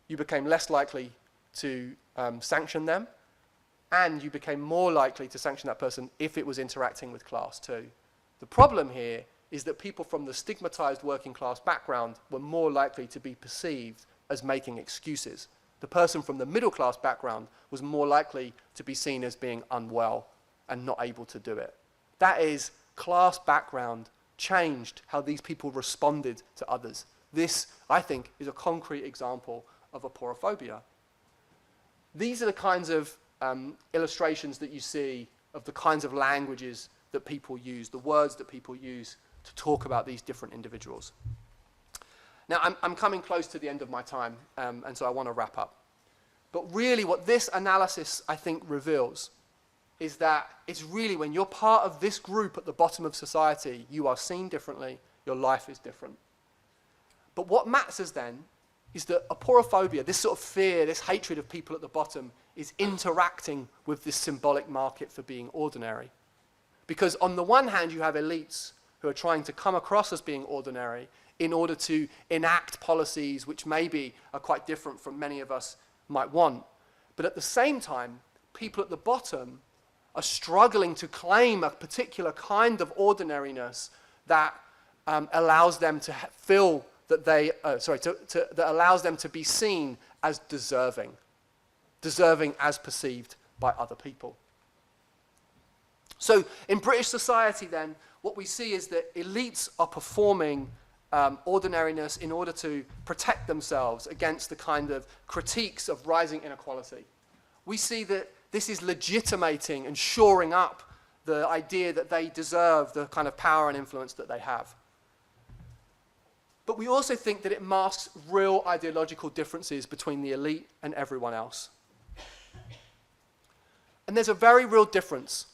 you became less likely to sanction them, and you became more likely to sanction that person if it was interacting with class too. The problem here is that people from the stigmatized working class background were more likely to be perceived as making excuses. The person from the middle class background was more likely to be seen as being unwell and not able to do it. That is, class background changed how these people responded to others. This, I think, is a concrete example of aporophobia. These are the kinds of illustrations that you see of the kinds of languages that people use, the words that people use to talk about these different individuals. Now, I'm coming close to the end of my time, and so I want to wrap up. But really what this analysis, I think, reveals is that it's really when you're part of this group at the bottom of society, you are seen differently, your life is different. But what matters then is that aporophobia, this sort of fear, this hatred of people at the bottom, is interacting with this symbolic market for being ordinary. Because on the one hand, you have elites who are trying to come across as being ordinary in order to enact policies which maybe are quite different from many of us might want. But at the same time, people at the bottom are struggling to claim a particular kind of ordinariness that allows them to feel that they, that allows them to be seen as deserving as perceived by other people. So in British society then, what we see is that elites are performing ordinariness in order to protect themselves against the kind of critiques of rising inequality. We see that this is legitimating and shoring up the idea that they deserve the kind of power and influence that they have. But we also think that it masks real ideological differences between the elite and everyone else. And there's a very real difference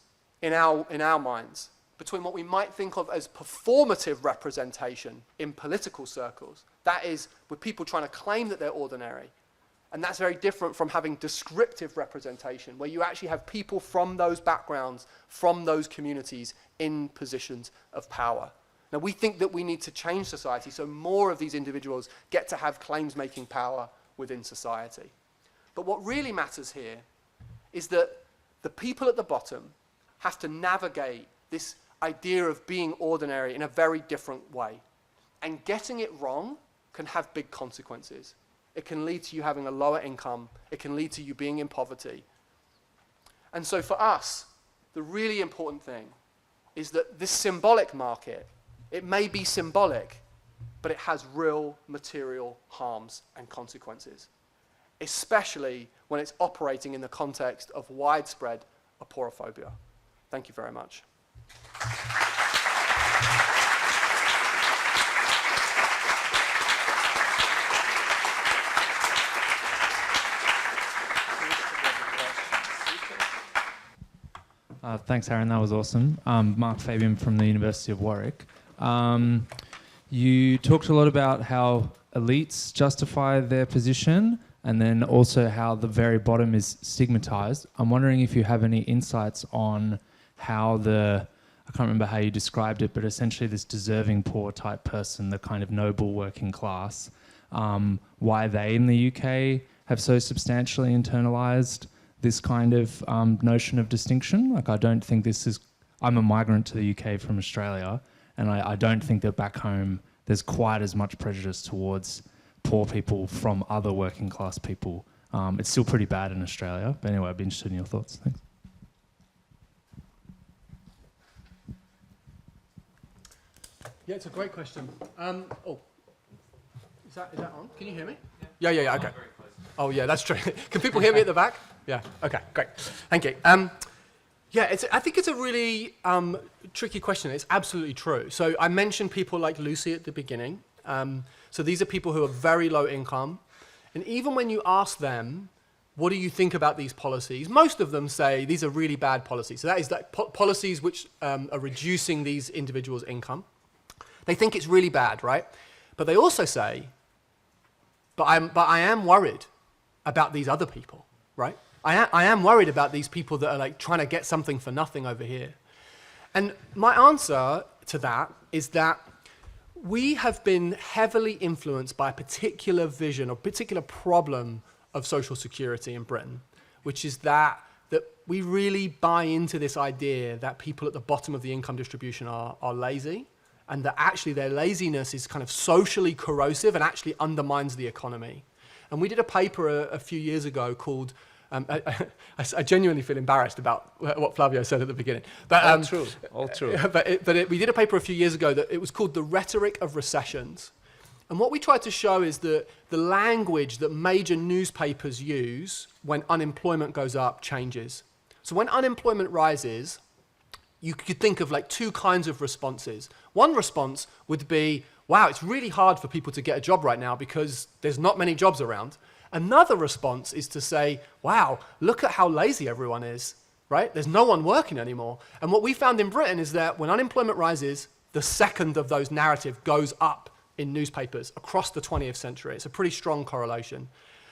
in our minds between what we might think of as performative representation in political circles, that is, with people trying to claim that they're ordinary, And that's very different from having descriptive representation, where you actually have people from those backgrounds, from those communities in positions of power. Now, we think that we need to change society so more of these individuals get to have claims-making power within society. But what really matters here is that the people at the bottom have to navigate this idea of being ordinary in a very different way. And getting it wrong can have big consequences. It can lead to you having a lower income. It can lead to you being in poverty. And so for us, the really important thing is that this symbolic market, it may be symbolic, but it has real material harms and consequences, especially when it's operating in the context of widespread aporophobia. Thank you very much. Thanks, Aaron. That was awesome. Mark Fabian from the University of Warwick. You talked a lot about how elites justify their position and then also how the very bottom is stigmatized. I'm wondering if you have any insights on how I can't remember how you described it, but essentially this deserving poor type person, the kind of noble working class, why they in the UK have so substantially internalized this kind of notion of distinction. Like, I don't think I'm a migrant to the UK from Australia, and I don't think that back home there's quite as much prejudice towards poor people from other working class people. It's still pretty bad in Australia, but anyway, I'd be interested in your thoughts. Thanks. Yeah, it's a great question. Is that on? Can you hear me? Yeah, okay. Oh, yeah, that's true. Can people hear me at the back? Yeah, okay, great. Thank you. I think it's a really tricky question. It's absolutely true. So I mentioned people like Lucy at the beginning. So these are people who are very low income. And even when you ask them, what do you think about these policies? Most of them say these are really bad policies. So that is policies which are reducing these individuals' income. They think it's really bad, right? But they also say, but I am worried about these other people, right? I am worried about these people that are like trying to get something for nothing over here. And my answer to that is that we have been heavily influenced by a particular vision or particular problem of social security in Britain, which is that we really buy into this idea that people at the bottom of the income distribution are lazy, and that actually their laziness is kind of socially corrosive and actually undermines the economy. And we did a paper a few years ago called, I genuinely feel embarrassed about what Flavio said at the beginning. But, all true. But we did a paper a few years ago that it was called The Rhetoric of Recessions. And what we tried to show is that the language that major newspapers use when unemployment goes up changes. So when unemployment rises, you could think of like two kinds of responses. One response would be, wow, it's really hard for people to get a job right now because there's not many jobs around. Another response is to say, wow, look at how lazy everyone is, right? There's no one working anymore. And what we found in Britain is that when unemployment rises, the second of those narratives goes up in newspapers across the 20th century. It's a pretty strong correlation.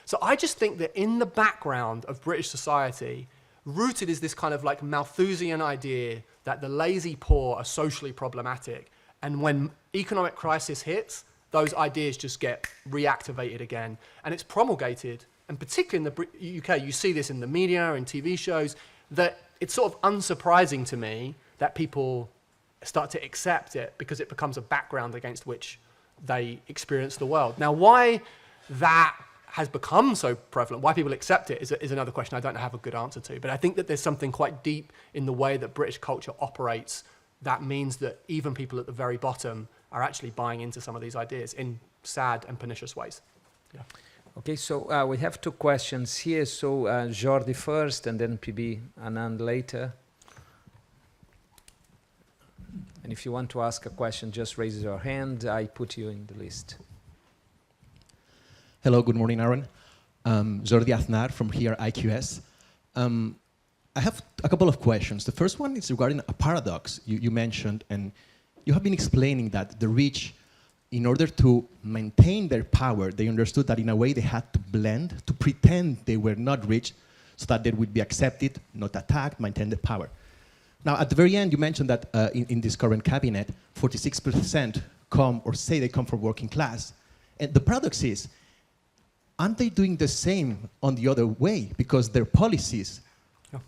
So I just think that in the background of British society, rooted is this kind of like Malthusian idea that the lazy poor are socially problematic. And when economic crisis hits, those ideas just get reactivated again. And it's promulgated, and particularly in the UK, you see this in the media and TV shows, that it's sort of unsurprising to me that people start to accept it because it becomes a background against which they experience the world. Now, why that has become so prevalent, why people accept it is another question I don't have a good answer to. But I think that there's something quite deep in the way that British culture operates that means that even people at the very bottom are actually buying into some of these ideas in sad and pernicious ways. Yeah. Okay, so we have two questions here. So Jordi first, and then PB Anand later. And if you want to ask a question, just raise your hand. I put you in the list. Hello, good morning, Aaron. Jordi Aznar from here, IQS. I have a couple of questions. The first one is regarding a paradox you mentioned, and you have been explaining that the rich in order to maintain their power, they understood that in a way they had to blend, to pretend they were not rich, so that they would be accepted, not attacked, maintain the power. Now, at the very end, you mentioned that in this current cabinet, 46% come or say they come from working class. And the paradox is, aren't they doing the same on the other way? Because their policies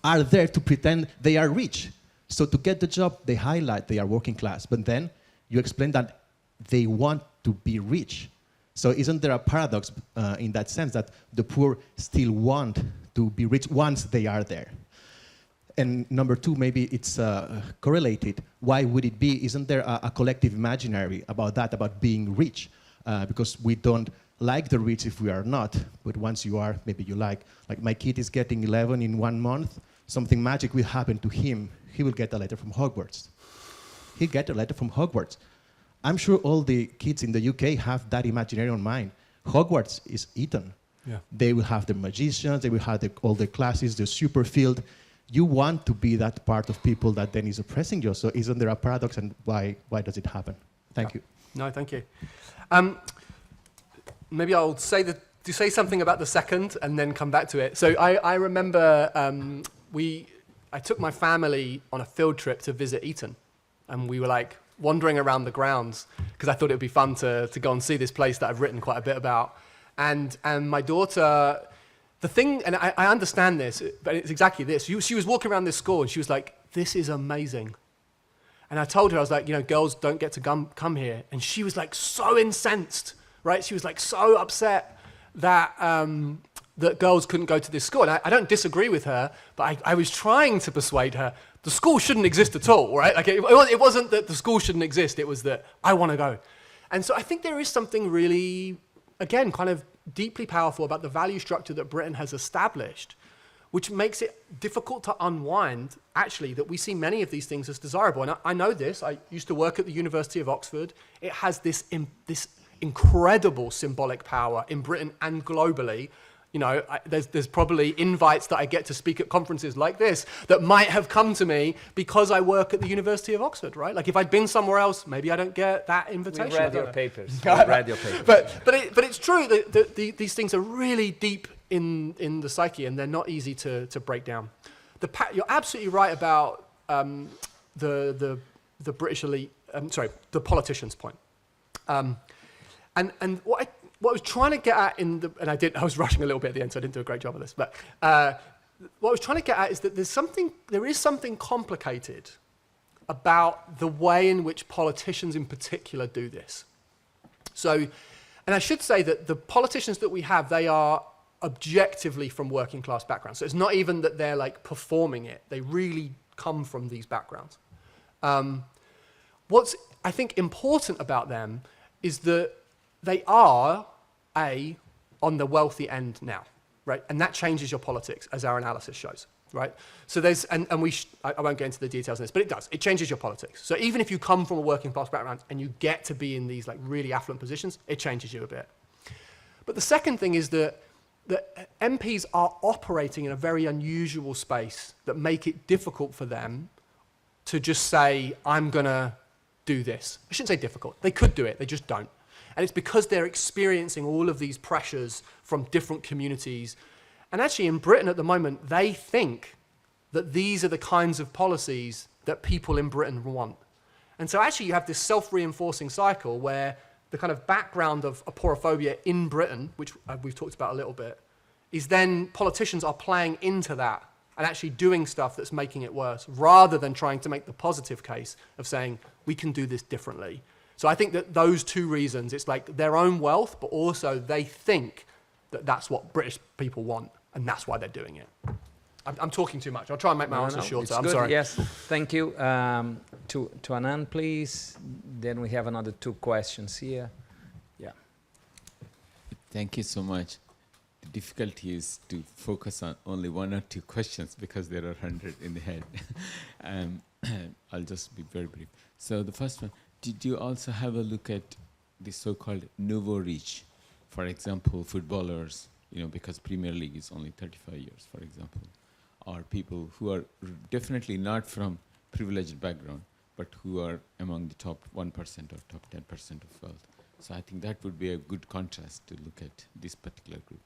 are there to pretend they are rich. So to get the job, they highlight they are working class. But then you explain that they want to be rich. So isn't there a paradox in that sense that the poor still want to be rich once they are there? And number two, maybe it's correlated. Why would it be? Isn't there a collective imaginary about that, about being rich? Because we don't like the rich if we are not, but once you are, maybe you like my kid is getting 11 in 1 month, something magic will happen to him. He will get a letter from Hogwarts. He'll get a letter from Hogwarts. I'm sure all the kids in the UK have that imaginary on mind. Hogwarts is Eton. Yeah. They will have the magicians, they will have all the classes, the super field. You want to be that part of people that then is oppressing you. So isn't there a paradox, and why does it happen? Thank you. No, thank you. Maybe I'll say something about the second and then come back to it. So I remember I took my family on a field trip to visit Eton, and we were like wandering around the grounds because I thought it would be fun to go and see this place that I've written quite a bit about. And my daughter, the thing, and I understand this, but it's exactly this. She was walking around this school and she was like, "This is amazing." And I told her, I was like, girls don't get to come here. And she was like so incensed, right? She was like so upset that that girls couldn't go to this school. And I don't disagree with her, but I was trying to persuade her the school shouldn't exist at all, right? Like it wasn't that the school shouldn't exist. It was that I want to go. And so I think there is something really, again, kind of deeply powerful about the value structure that Britain has established, which makes it difficult to unwind, actually, that we see many of these things as desirable. And I know this. I used to work at the University of Oxford. It has this incredible symbolic power in Britain and globally. There's probably invites that I get to speak at conferences like this that might have come to me because I work at the University of Oxford, right? Like if I'd been somewhere else, maybe I don't get that invitation. We read your papers. But it's true that these things are really deep in the psyche, and they're not easy to break down. You're absolutely right about the British elite. The politicians' point. And what I was trying to get at I was rushing a little bit at the end, so I didn't do a great job of this. But what I was trying to get at is that there is something complicated about the way in which politicians in particular do this. So, and I should say that the politicians that we have, they are objectively from working class backgrounds. So it's not even that they're like performing it. They really come from these backgrounds. What's, I think, important about them is that they are, on the wealthy end now, right? And that changes your politics, as our analysis shows, right? So there's, I won't get into the details of this, but it does. It changes your politics. So even if you come from a working class background and you get to be in these like really affluent positions, it changes you a bit. But the second thing is that MPs are operating in a very unusual space that make it difficult for them to just say, I'm going to do this. I shouldn't say difficult. They could do it. They just don't. And it's because they're experiencing all of these pressures from different communities. And actually in Britain at the moment, they think that these are the kinds of policies that people in Britain want. And so actually you have this self-reinforcing cycle where the kind of background of aporophobia in Britain, which we've talked about a little bit, is then politicians are playing into that and actually doing stuff that's making it worse, rather than trying to make the positive case of saying, we can do this differently. So I think that those two reasons, it's like their own wealth, but also they think that that's what British people want, and that's why they're doing it. I'm talking too much. I'll try and make my answer shorter. I'm sorry. Yes, thank you. To Anand, please. Then we have another 2 questions here. Yeah. Thank you so much. The difficulty is to focus on only 1 or 2 questions because there are 100 in the head. I'll just be very brief. So the first one, did you also have a look at the so-called nouveau riche? For example, footballers, because Premier League is only 35 years, for example, or people who are definitely not from privileged background, but who are among the top 1% or top 10% of wealth. So I think that would be a good contrast to look at this particular group.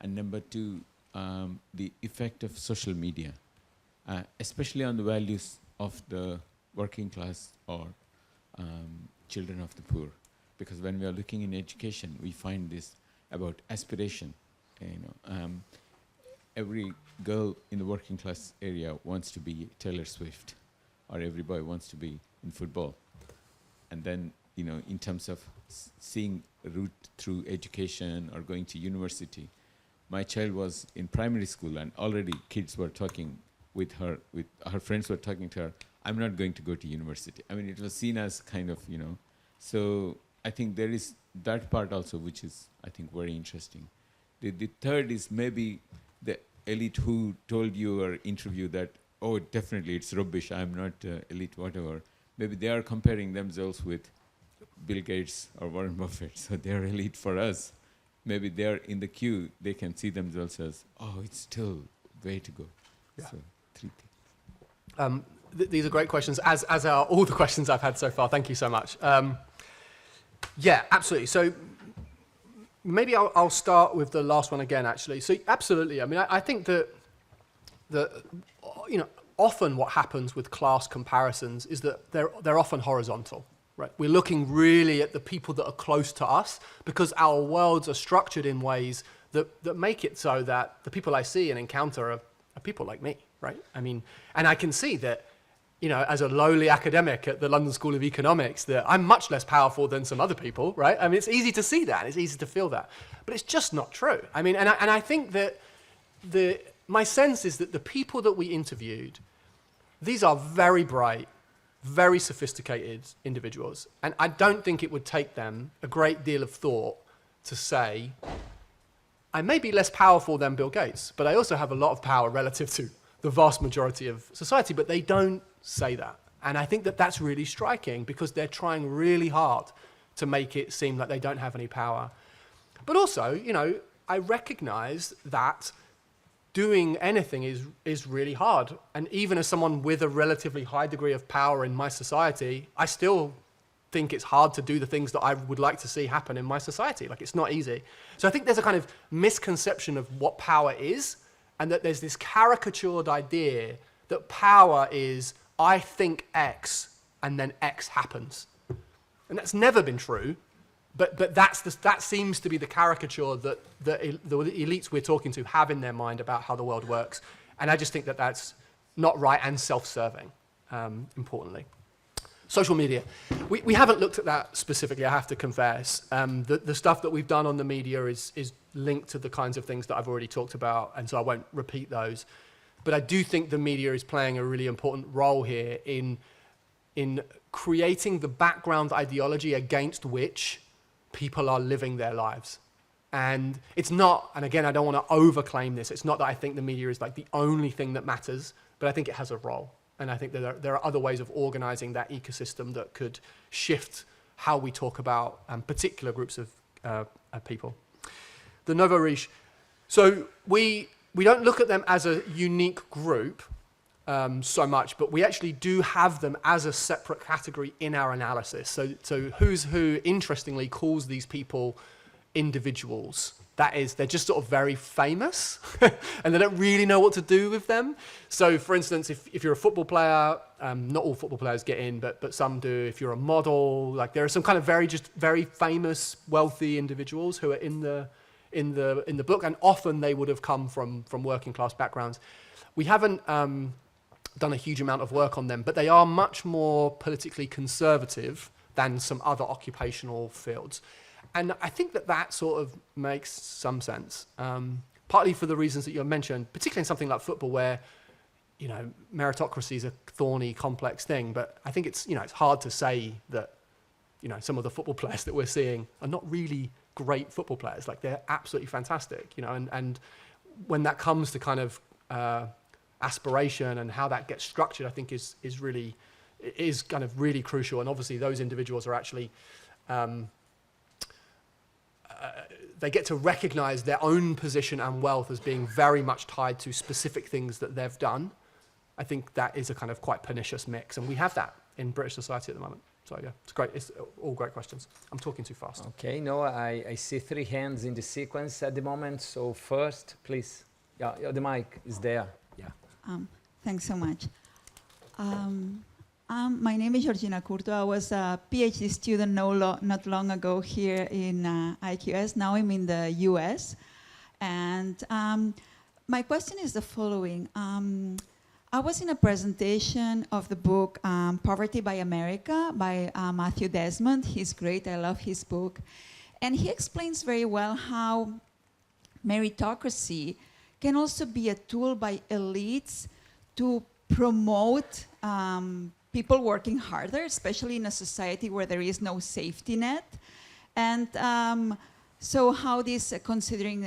And number two, the effect of social media, especially on the values of the working class or children of the poor. Because when we are looking in education, we find this about aspiration. Every girl in the working class area wants to be Taylor Swift, or every boy wants to be in football. And then, in terms of seeing a route through education or going to university, my child was in primary school and already kids were talking with her friends were talking to her, I'm not going to go to university. I mean, it was seen as kind of, so I think there is that part also, which is, I think, very interesting. The third is maybe the elite who told you or interview that, oh, definitely it's rubbish, I'm not elite, whatever. Maybe they are comparing themselves with Bill Gates or Warren Buffett, so they're elite for us. Maybe they're in the queue, they can see themselves as, oh, it's still way to go. Yeah. So, three things. These are great questions, as are all the questions I've had so far. Thank you so much. Yeah, absolutely. So maybe I'll start with the last one again, actually. So absolutely. I mean, I think that often what happens with class comparisons is that they're often horizontal. Right? We're looking really at the people that are close to us because our worlds are structured in ways that make it so that the people I see and encounter are people like me, right? I mean, and I can see that, as a lowly academic at the London School of Economics, that I'm much less powerful than some other people, right? I mean, it's easy to see that, it's easy to feel that, but it's just not true. I mean, and I think that my sense is that the people that we interviewed, these are very bright, very sophisticated individuals. And I don't think it would take them a great deal of thought to say, I may be less powerful than Bill Gates, but I also have a lot of power relative to the vast majority of society, but they don't say that. And I think that that's really striking because they're trying really hard to make it seem like they don't have any power. But also, I recognize that doing anything is really hard. And even as someone with a relatively high degree of power in my society, I still think it's hard to do the things that I would like to see happen in my society. Like, it's not easy. So I think there's a kind of misconception of what power is, and that there's this caricatured idea that power is, I think X, and then X happens. And that's never been true. But that seems to be the caricature that the elites we're talking to have in their mind about how the world works. And I just think that that's not right and self-serving, importantly. Social media. We haven't looked at that specifically, I have to confess. The stuff that we've done on the media is linked to the kinds of things that I've already talked about, and so I won't repeat those. But I do think the media is playing a really important role here in creating the background ideology against which people are living their lives. And it's not, and again, I don't want to overclaim this, it's not that I think the media is like the only thing that matters, but I think it has a role. And I think that there are other ways of organizing that ecosystem that could shift how we talk about particular groups of people. The Nouveau Riche. So we don't look at them as a unique group so much, but we actually do have them as a separate category in our analysis. So Who's Who, interestingly, calls these people individuals. That is, they're just sort of very famous, and they don't really know what to do with them. So, for instance, if you're a football player, not all football players get in, but some do. If you're a model, like there are some kind of very famous, wealthy individuals who are in the book, and often they would have come from working class backgrounds. We haven't done a huge amount of work on them, but they are much more politically conservative than some other occupational fields. And I think that sort of makes some sense, partly for the reasons that you mentioned, particularly in something like football where, meritocracy is a thorny, complex thing, but I think it's hard to say that, some of the football players that we're seeing are not really great football players. Like, they're absolutely fantastic, and when that comes to kind of aspiration and how that gets structured, I think is kind of really crucial. And obviously those individuals are actually, they get to recognize their own position and wealth as being very much tied to specific things that they've done. I think that is a kind of quite pernicious mix, and we have that in British society at the moment. So yeah, it's great. It's all great questions. I'm talking too fast. Okay, no, I see 3 hands in the sequence at the moment. So first, please. Yeah, the mic is there. Yeah. Thanks so much. My name is Georgina Curto. I was a PhD student not long ago here in IQS. Now I'm in the US. And my question is the following. I was in a presentation of the book Poverty by America by Matthew Desmond. He's great. I love his book. And he explains very well how meritocracy can also be a tool by elites to promote people working harder, especially in a society where there is no safety net. And so how this, considering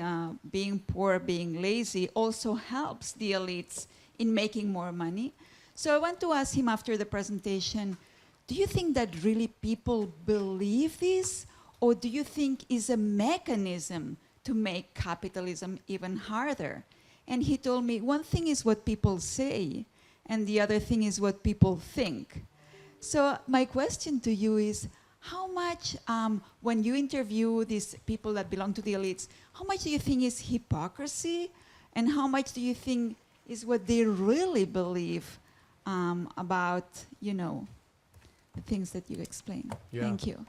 being poor, being lazy, also helps the elites in making more money. So I want to ask him after the presentation, do you think that really people believe this? Or do you think it's a mechanism to make capitalism even harder? And he told me, one thing is what people say, and the other thing is what people think. So my question to you is, how much, when you interview these people that belong to the elites, how much do you think is hypocrisy, and how much do you think is what they really believe about, the things that you explain? Yeah. Thank you.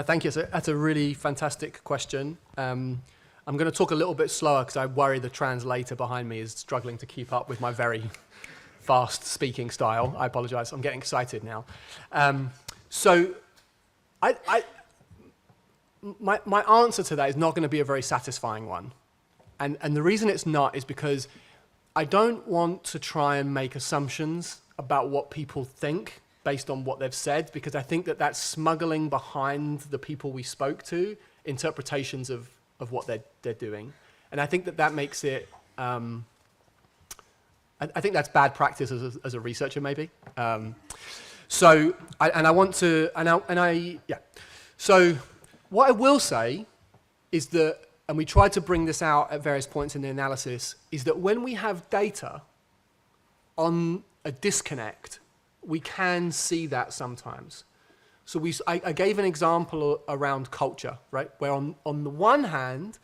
Thank you. That's a really fantastic question. I'm going to talk a little bit slower because I worry the translator behind me is struggling to keep up with my very fast speaking style. I apologize. I'm getting excited now. My answer to that is not going to be a very satisfying one. And the reason it's not is because I don't want to try and make assumptions about what people think based on what they've said, because I think that that's smuggling behind the people we spoke to interpretations of what they're doing. And I think that makes it, I think that's bad practice as a researcher, maybe. So what I will say is that, and we tried to bring this out at various points in the analysis, is that when we have data on a disconnect, we can see that sometimes. So I gave an example around culture, right? Where on the one hand,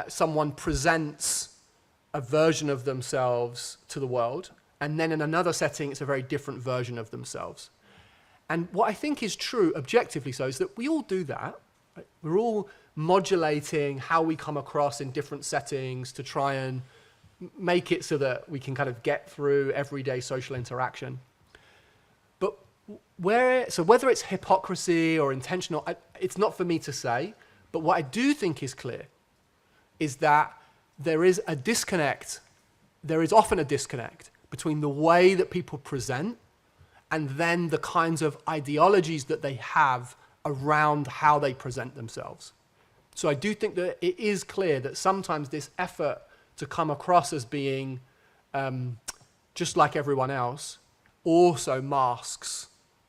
someone presents a version of themselves to the world, and then in another setting, it's a very different version of themselves. And what I think is true, objectively so, is that we all do that. Right? We're all modulating how we come across in different settings to try and make it so that we can kind of get through everyday social interaction. But whether it's hypocrisy or intentional, it's not for me to say. But what I do think is clear is that there is a disconnect. There is often a disconnect between the way that people present and then the kinds of ideologies that they have around how they present themselves. So I do think that it is clear that sometimes this effort to come across as being just like everyone else also masks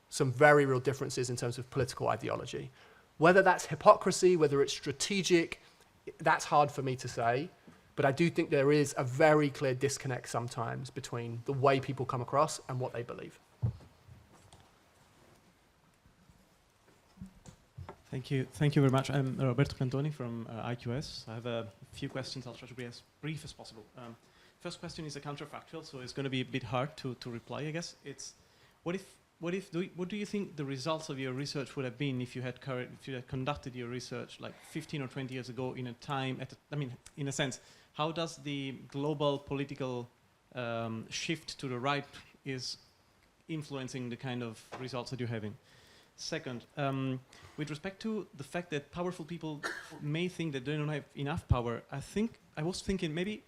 some very real differences in terms of political ideology. Whether that's hypocrisy, whether it's strategic, that's hard for me to say. But I do think there is a very clear disconnect sometimes between the way people come across and what they believe. Thank you. Thank you very much. I'm Roberto Cantoni from IQS. I have a few questions. I'll try to be as brief as possible. First question is a counterfactual, so it's going to be a bit hard to reply, I guess. It's what do you think the results of your research would have been if you had conducted your research like 15 or 20 years ago in a time, in a sense, how does the global political shift to the right is influencing the kind of results that you're having? Second, with respect to the fact that powerful people may think that they don't have enough power, I was thinking maybe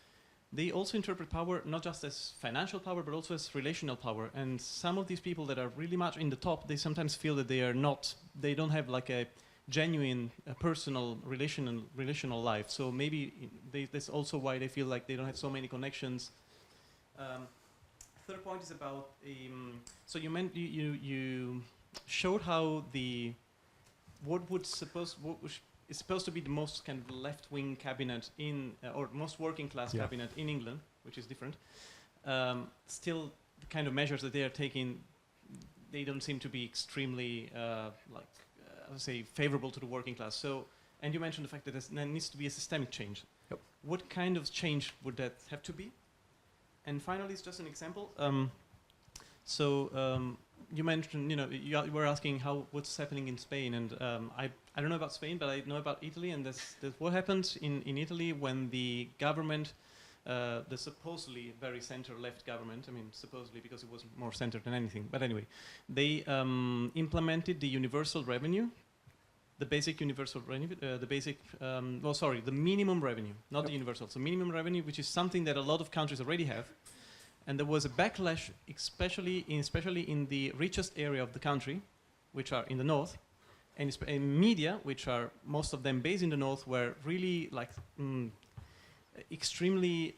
they also interpret power not just as financial power, but also as relational power. And some of these people that are really much in the top, they sometimes feel that they don't have like a genuine personal relational life. So maybe that's also why they feel like they don't have so many connections. Third point is about, so you showed how what is supposed to be the most kind of left-wing cabinet or most working-class cabinet in England, which is different. Still, the kind of measures that they are taking they don't seem to be extremely I would say favorable to the working class. So, and you mentioned the fact that there needs to be a systemic change. Yep. What kind of change would that have to be? And finally, it's just an example. You mentioned, you were asking what's happening in Spain, and I don't know about Spain, but I know about Italy, and that's what happened in Italy when the government, the supposedly very center-left government, I mean supposedly because it was more centered than anything, but anyway, they implemented the universal revenue, the basic universal revenue, the minimum revenue, not the universal, so minimum revenue, which is something that a lot of countries already have. And there was a backlash, especially in the richest area of the country, which are in the north, and in media, which are most of them based in the north, were really extremely.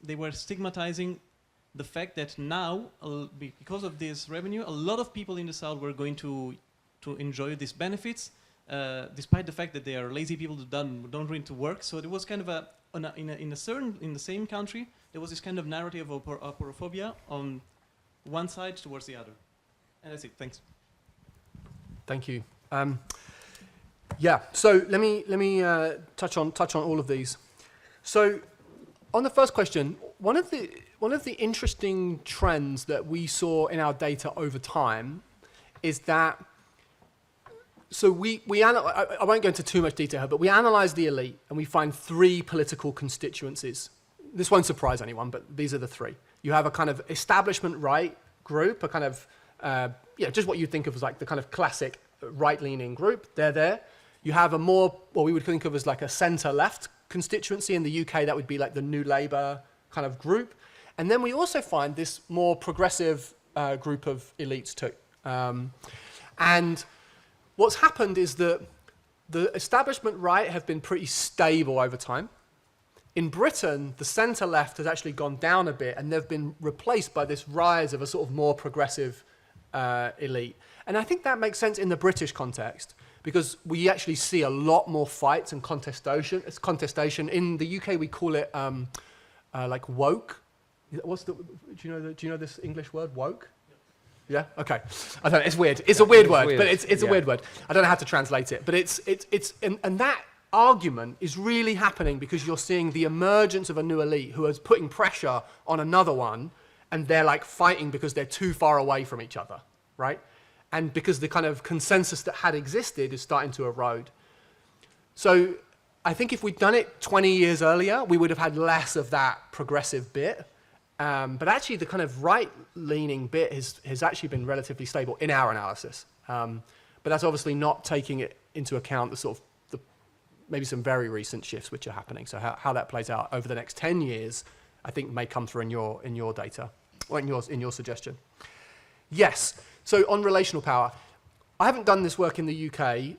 They were stigmatizing the fact that now, because of this revenue, a lot of people in the south were going to enjoy these benefits, despite the fact that they are lazy people who don't really to work. So there was kind of in the same country, there was this kind of narrative of aporophobia on one side towards the other. And that's it. Thanks. Thank you. So let me touch on all of these. So on the first question, one of the interesting trends that we saw in our data over time is that. So I won't go into too much detail, but we analyze the elite and we find 3 political constituencies. This won't surprise anyone, but these are the 3. You have a kind of establishment right group, a kind of, just what you'd think of as like the kind of classic right-leaning group. They're there. You have a more, what we would think of as like a centre-left constituency. In the UK, that would be like the New Labour kind of group. And then we also find this more progressive group of elites too. And what's happened is that the establishment right have been pretty stable over time. In Britain, the centre-left has actually gone down a bit, and they've been replaced by this rise of a sort of more progressive elite. And I think that makes sense in the British context, because we actually see a lot more fights and contestation. It's contestation. In the UK, we call it like woke. Do you know this English word, woke? Yeah. Okay. I don't know. It's weird. It's a weird word, but it's a weird word. I don't know how to translate it, but and that argument is really happening because you're seeing the emergence of a new elite who is putting pressure on another one, and they're like fighting because they're too far away from each other, right? And because the kind of consensus that had existed is starting to erode. So I think if we'd done it 20 years earlier, we would have had less of that progressive bit. But actually the kind of right-leaning bit has actually been relatively stable in our analysis. But that's obviously not taking it into account the sort of maybe some very recent shifts which are happening. So how that plays out over the next 10 years, I think may come through in your data, or in your suggestion. Yes, so on relational power, I haven't done this work in the UK,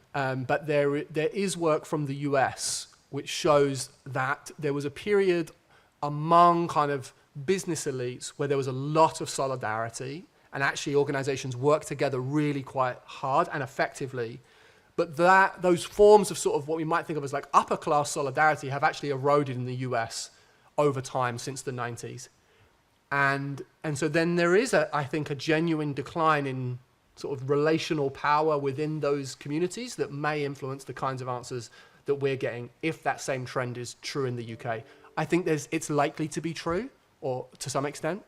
but there is work from the US which shows that there was a period among kind of business elites where there was a lot of solidarity, and actually organizations worked together really quite hard and effectively. But those forms of sort of what we might think of as like upper class solidarity have actually eroded in the US over time since the 90s. And so then there is, I think, a genuine decline in sort of relational power within those communities that may influence the kinds of answers that we're getting if that same trend is true in the UK. I think it's likely to be true, or to some extent.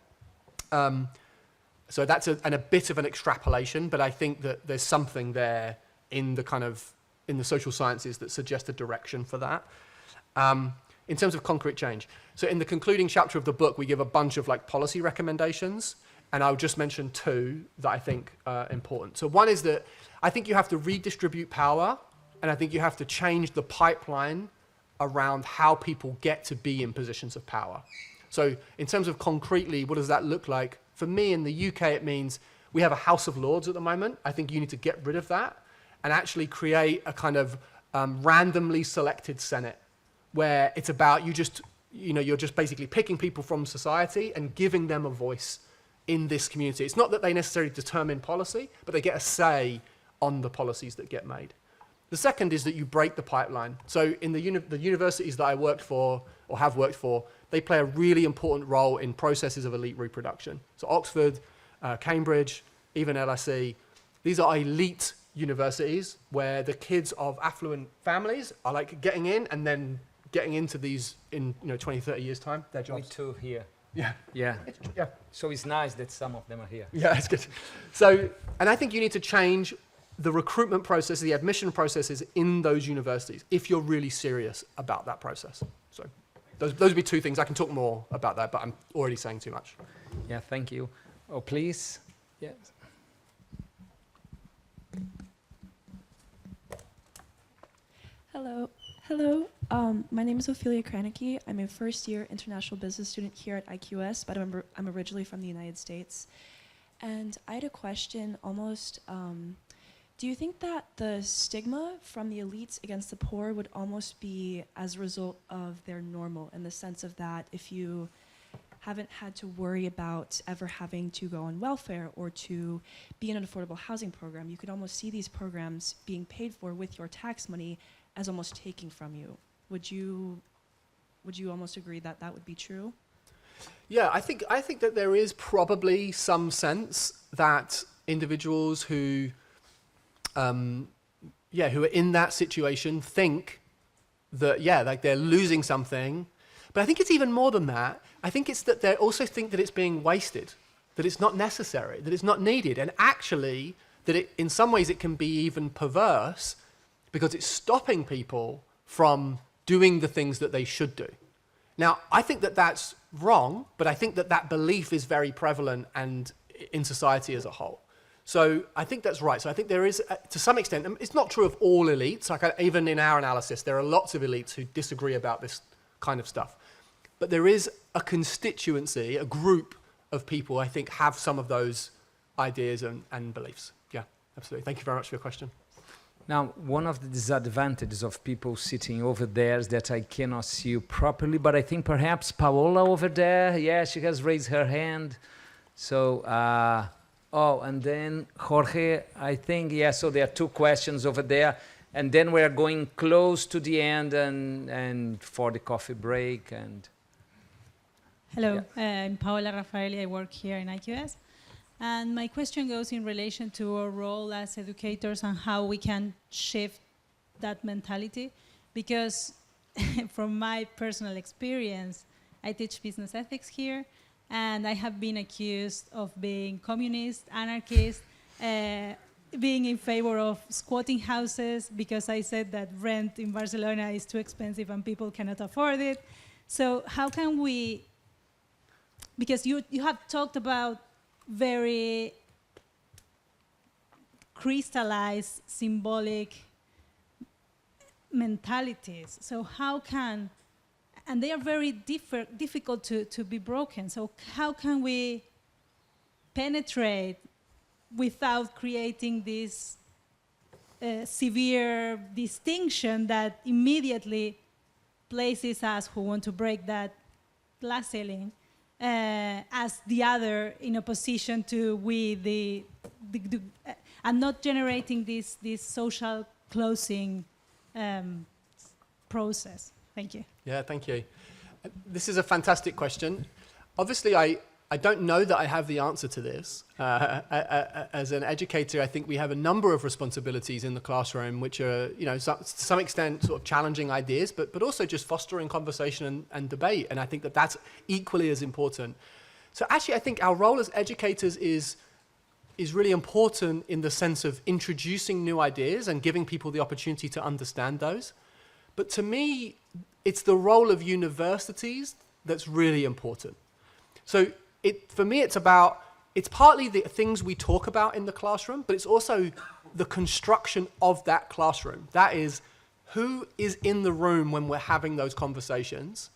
So that's a bit of an extrapolation, but I think that there's something there in the social sciences that suggest a direction for that. In terms of concrete change. So in the concluding chapter of the book, we give a bunch of like policy recommendations, and I'll just mention 2 that I think are important. So one is that I think you have to redistribute power, and I think you have to change the pipeline around how people get to be in positions of power. So in terms of concretely, what does that look like? For me in the UK, it means we have a House of Lords at the moment. I think you need to get rid of that and actually create a kind of randomly selected Senate, where it's about you're just basically picking people from society and giving them a voice in this community. It's not that they necessarily determine policy, but they get a say on the policies that get made. The second is that you break the pipeline. So in the universities that I worked for or have worked for, they play a really important role in processes of elite reproduction. So Oxford, Cambridge, even LSE, these are elite universities where the kids of affluent families are like getting in and then getting into these in 20, 30 years time, their We jobs. too here. Yeah. Yeah. Yeah. So it's nice that some of them are here. Yeah, it's good. So, and I think you need to change the recruitment process, the admission processes in those universities if you're really serious about that process. So those would be two things. I can talk more about that, but I'm already saying too much. Yeah, thank you. Oh, please. Yes. Hello. Hello. My name is Ophelia Kranicki. I'm a first-year international business student here at IQS, but I'm originally from the United States. And I had a question almost, do you think that the stigma from the elites against the poor would almost be as a result of their normal, in the sense of that if you haven't had to worry about ever having to go on welfare or to be in an affordable housing program, you could almost see these programs being paid for with your tax money as almost taking from you. Would you almost agree that that would be true? Yeah, I think that there is probably some sense that individuals who are in that situation think that, like they're losing something. But I think it's even more than that. I think it's that they also think that it's being wasted, that it's not necessary, that it's not needed. And actually, that in some ways it can be even perverse because it's stopping people from doing the things that they should do. Now, I think that that's wrong, but I think that that belief is very prevalent and in society as a whole. So I think that's right. So I think there is, to some extent, it's not true of all elites. Like even in our analysis, there are lots of elites who disagree about this kind of stuff. But there is a constituency, a group of people, I think, have some of those ideas and beliefs. Yeah, absolutely. Thank you very much for your question. Now, one of the disadvantages of people sitting over there is that I cannot see you properly, but I think perhaps Paola over there, yeah, she has raised her hand. So, and then Jorge, I think, yeah, so there are two questions over there. And then we're going close to the end and for the coffee break. And hello, I'm Paola Raffaelli. I work here in IQS. And my question goes in relation to our role as educators and how we can shift that mentality. Because from my personal experience, I teach business ethics here, and I have been accused of being communist, anarchist, being in favor of squatting houses because I said that rent in Barcelona is too expensive and people cannot afford it. So how can we, because you have talked about very crystallized symbolic mentalities. So how can, and they are very difficult to be broken. So how can we penetrate without creating this severe distinction that immediately places us who want to break that glass ceiling as the other in opposition to we, and not generating this social closing process? Thank you. Yeah, thank you. This is a fantastic question. Obviously, I don't know that I have the answer to this. As an educator, I think we have a number of responsibilities in the classroom, which are, to some extent sort of challenging ideas, but also just fostering conversation and debate. And I think that that's equally as important. So actually, I think our role as educators is really important in the sense of introducing new ideas and giving people the opportunity to understand those. But to me, it's the role of universities that's really important. So for me, it's partly the things we talk about in the classroom, but it's also the construction of that classroom. That is, who is in the room when we're having those conversations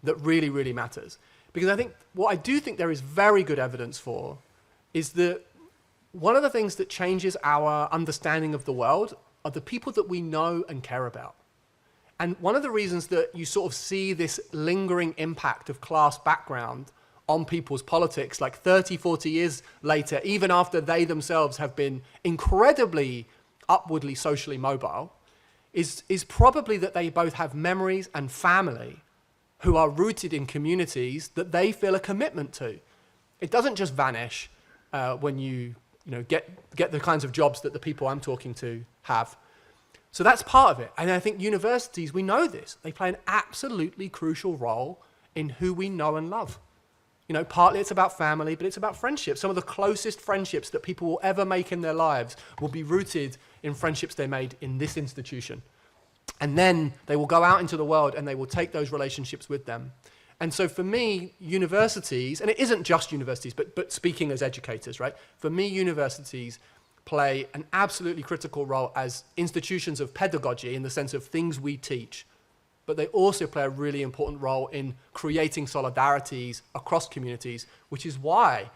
that really, really matters. Because I think, what I do think there is very good evidence for is that one of the things that changes our understanding of the world are the people that we know and care about. And one of the reasons that you sort of see this lingering impact of class background on people's politics, like 30, 40 years later, even after they themselves have been incredibly upwardly socially mobile, is probably that they both have memories and family who are rooted in communities that they feel a commitment to. It doesn't just vanish when you get the kinds of jobs that the people I'm talking to have. So that's part of it. And I think universities, we know this, they play an absolutely crucial role in who we know and love. Partly it's about family, but it's about friendship. Some of the closest friendships that people will ever make in their lives will be rooted in friendships they made in this institution. And then they will go out into the world and they will take those relationships with them. And so for me, universities, and it isn't just universities, but speaking as educators, right? For me, universities play an absolutely critical role as institutions of pedagogy in the sense of things we teach. But they also play a really important role in creating solidarities across communities, which is why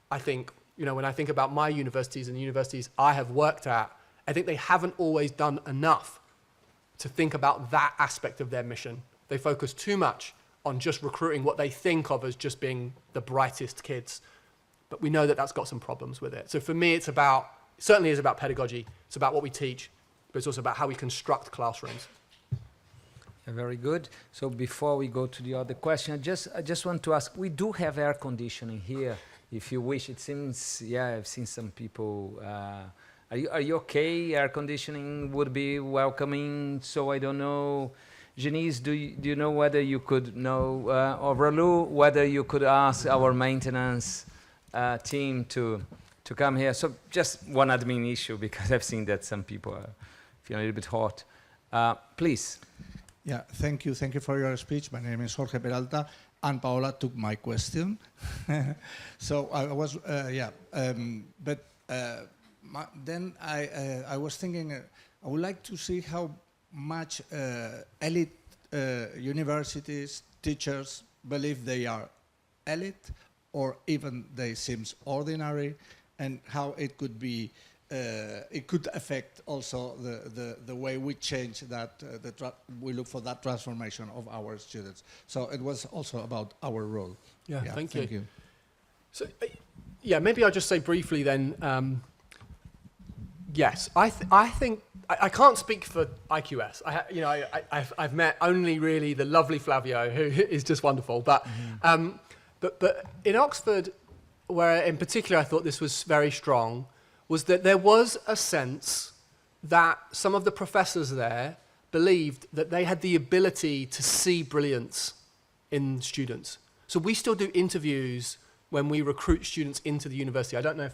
I think, when I think about my universities and the universities I have worked at, I think they haven't always done enough to think about that aspect of their mission. They focus too much on just recruiting what they think of as just being the brightest kids. But we know that that's got some problems with it. So for me, it certainly is about pedagogy. It's about what we teach, but it's also about how we construct classrooms. Very good. So before we go to the other question, I just want to ask, we do have air conditioning here, if you wish. It seems, I've seen some people. Are you okay? Air conditioning would be welcoming. So I don't know. Janice, do you know whether you could know, or Ralu, whether you could ask our maintenance team to come here? So just one admin issue, because I've seen that some people are feeling a little bit hot. Please. Yeah, thank you. Thank you for your speech. My name is Jorge Peralta, and Paola took my question. So I was, then I was thinking, I would like to see how much elite universities, teachers believe they are elite, or even they seem ordinary, and how it could be, it could affect also the way we change that, we look for that transformation of our students. So it was also about our role. Yeah, thank you. So, maybe I'll just say briefly then, yes, I think, I can't speak for IQS. I've met only really the lovely Flavio, who is just wonderful. But in Oxford, where in particular I thought this was very strong, was that there was a sense that some of the professors there believed that they had the ability to see brilliance in students. So we still do interviews when we recruit students into the university. I don't know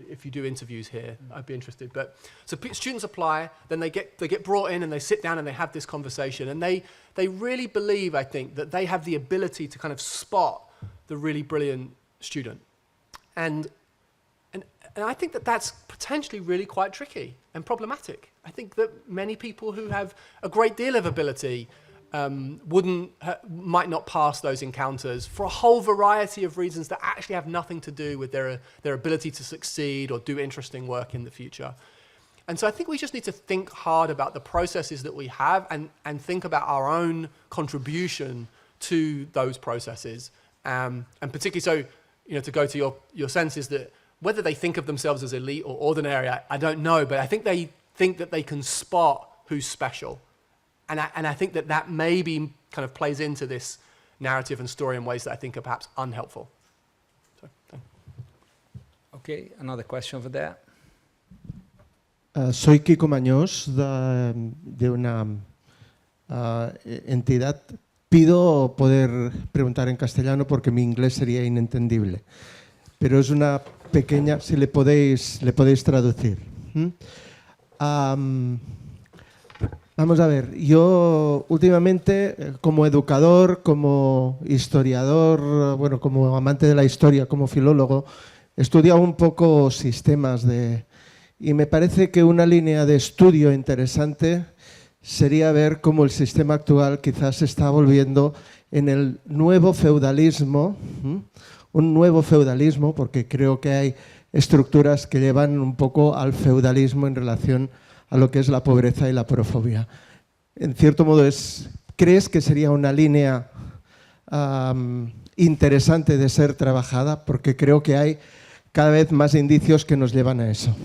if you do interviews here. I'd be interested. But so students apply, then they get brought in and they sit down and they have this conversation. And they really believe, I think, that they have the ability to kind of spot the really brilliant student. And I think that that's potentially really quite tricky and problematic. I think that many people who have a great deal of ability might not pass those encounters for a whole variety of reasons that actually have nothing to do with their ability to succeed or do interesting work in the future. And so I think we just need to think hard about the processes that we have and think about our own contribution to those processes. And particularly so, to go to your sense is that whether they think of themselves as elite or ordinary, I don't know, but I think they think that they can spot who's special. And I think that maybe kind of plays into this narrative and story in ways that I think are perhaps unhelpful. So, okay, another question over there. Soy Kiko Mañós de una entidad. Pido poder preguntar en castellano porque mi inglés sería inentendible. Pero es una pequeña, si le podéis traducir. Vamos a ver, yo últimamente como educador, como historiador, bueno, como amante de la historia, como filólogo, he estudiado un poco sistemas y me parece que una línea de estudio interesante sería ver cómo el sistema actual quizás se está volviendo en el nuevo feudalismo, un nuevo feudalismo, porque creo que hay estructuras que llevan un poco al feudalismo en relación a lo que es la pobreza y la aporofobia. En cierto modo, ¿crees que sería una línea interesante de ser trabajada? Porque creo que hay cada vez más indicios que nos llevan a eso.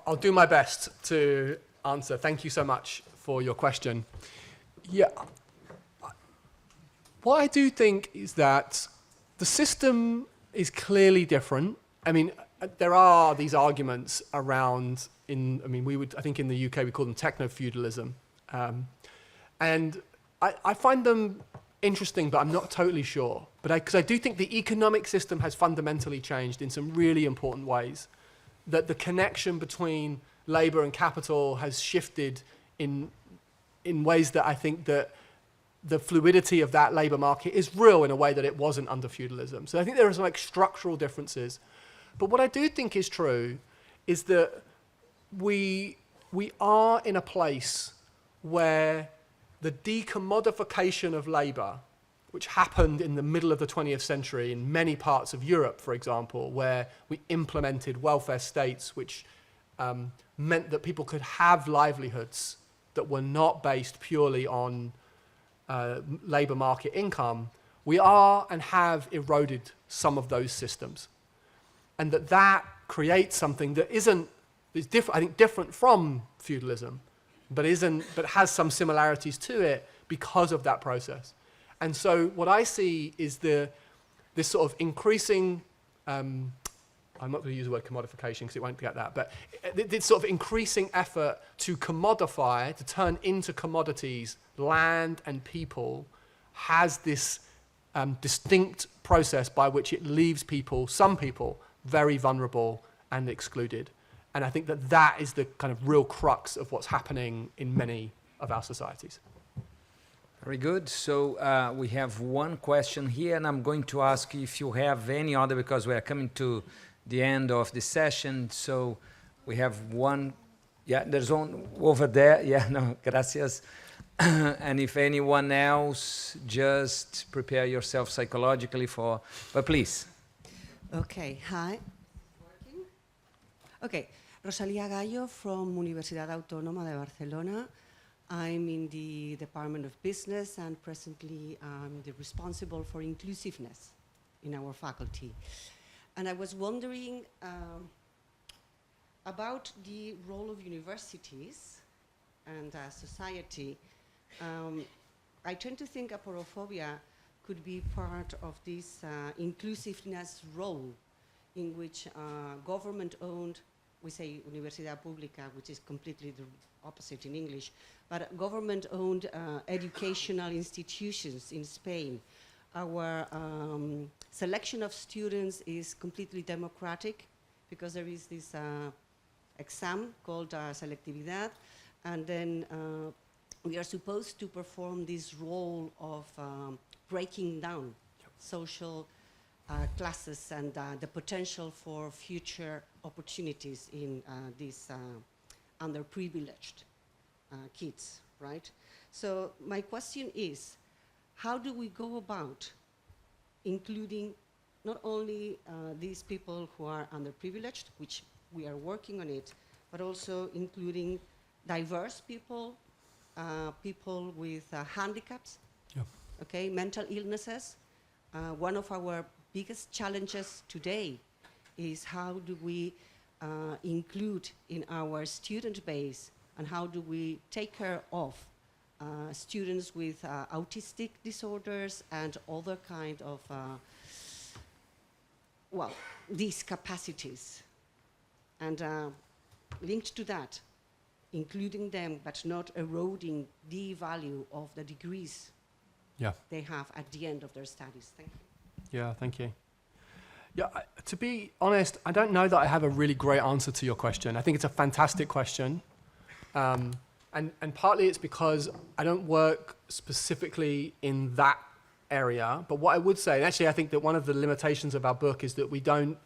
I'll do my best to answer. Thank you so much for your question. Yeah, what I do think is that The system is clearly different. I mean, there are these arguments around I think in the UK we call them techno-feudalism. And I find them interesting, but I'm not totally sure. Because I do think the economic system has fundamentally changed in some really important ways. That the connection between labor and capital has shifted in ways that I think that the fluidity of that labor market is real in a way that it wasn't under feudalism. So I think there are some like structural differences. But what I do think is true is that we are in a place where the decommodification of labor, which happened in the middle of the 20th century in many parts of Europe, for example, where we implemented welfare states, which meant that people could have livelihoods that were not based purely on labor market income, we are and have eroded some of those systems. And that creates something that is different, I think different from feudalism, but has some similarities to it because of that process. And so what I see is this sort of increasing, I'm not going to use the word commodification because it won't get that, but this sort of increasing effort to commodify, to turn into commodities, land and people, has this distinct process by which it leaves some people, very vulnerable and excluded. And I think that is the kind of real crux of what's happening in many of our societies. Very good. So we have one question here, and I'm going to ask if you have any other, because we are coming to the end of the session. So we have one. Yeah, there's one over there. Yeah, no, gracias. And if anyone else, just prepare yourself psychologically for, but please. Okay, hi. Working? Okay, Rosalía Gallo from Universidad Autónoma de Barcelona. I'm in the Department of Business and presently I'm the responsible for inclusiveness in our faculty. And I was wondering about the role of universities and society. I tend to think aporophobia could be part of this inclusiveness role in which government-owned, we say Universidad Pública, which is completely the opposite in English, but government-owned educational institutions in Spain. Our selection of students is completely democratic because there is this exam called selectividad, and then we are supposed to perform this role of breaking down social classes and the potential for future opportunities in these underprivileged kids, right? So my question is, how do we go about including not only these people who are underprivileged, which we are working on it, but also including diverse people, people with handicaps, okay, mental illnesses. One of our biggest challenges today is how do we include in our student base and how do we take care of students with autistic disorders and other kind of, these capacities. And linked to that, including them but not eroding the value of the degrees they have at the end of their studies. Thank you. Yeah, thank you. Yeah, to be honest, I don't know that I have a really great answer to your question. I think it's a fantastic question. And partly it's because I don't work specifically in that area. But what I would say, and actually I think that one of the limitations of our book is that we don't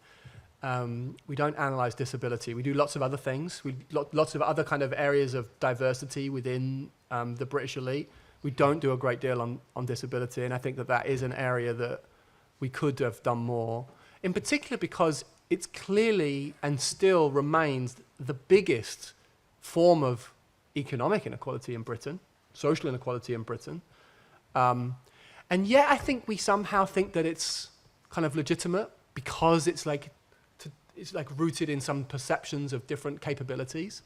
analyze disability. We do lots of other things. Lots of other kind of areas of diversity within the British elite. We don't do a great deal on disability, and I think that is an area that we could have done more. In particular because it's clearly and still remains the biggest form of economic inequality in Britain, social inequality in Britain. And yet I think we somehow think that it's kind of legitimate because it's like rooted in some perceptions of different capabilities.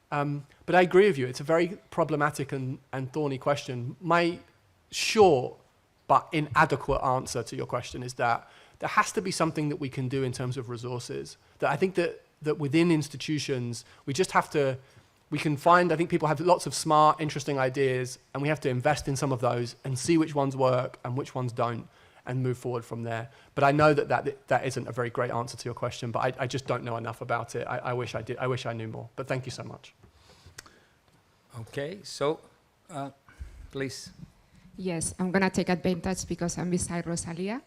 But I agree with you, it's a very problematic and thorny question. My short but inadequate answer to your question is that there has to be something that we can do in terms of resources. That I think that within institutions, we just have to, we can find, I think people have lots of smart, interesting ideas, and we have to invest in some of those and see which ones work and which ones don't, and move forward from there. But I know that isn't a very great answer to your question, but I just don't know enough about it. I wish I did. I wish I knew more, but thank you so much. Okay, so please. Yes, I'm going to take advantage because I'm beside Rosalia.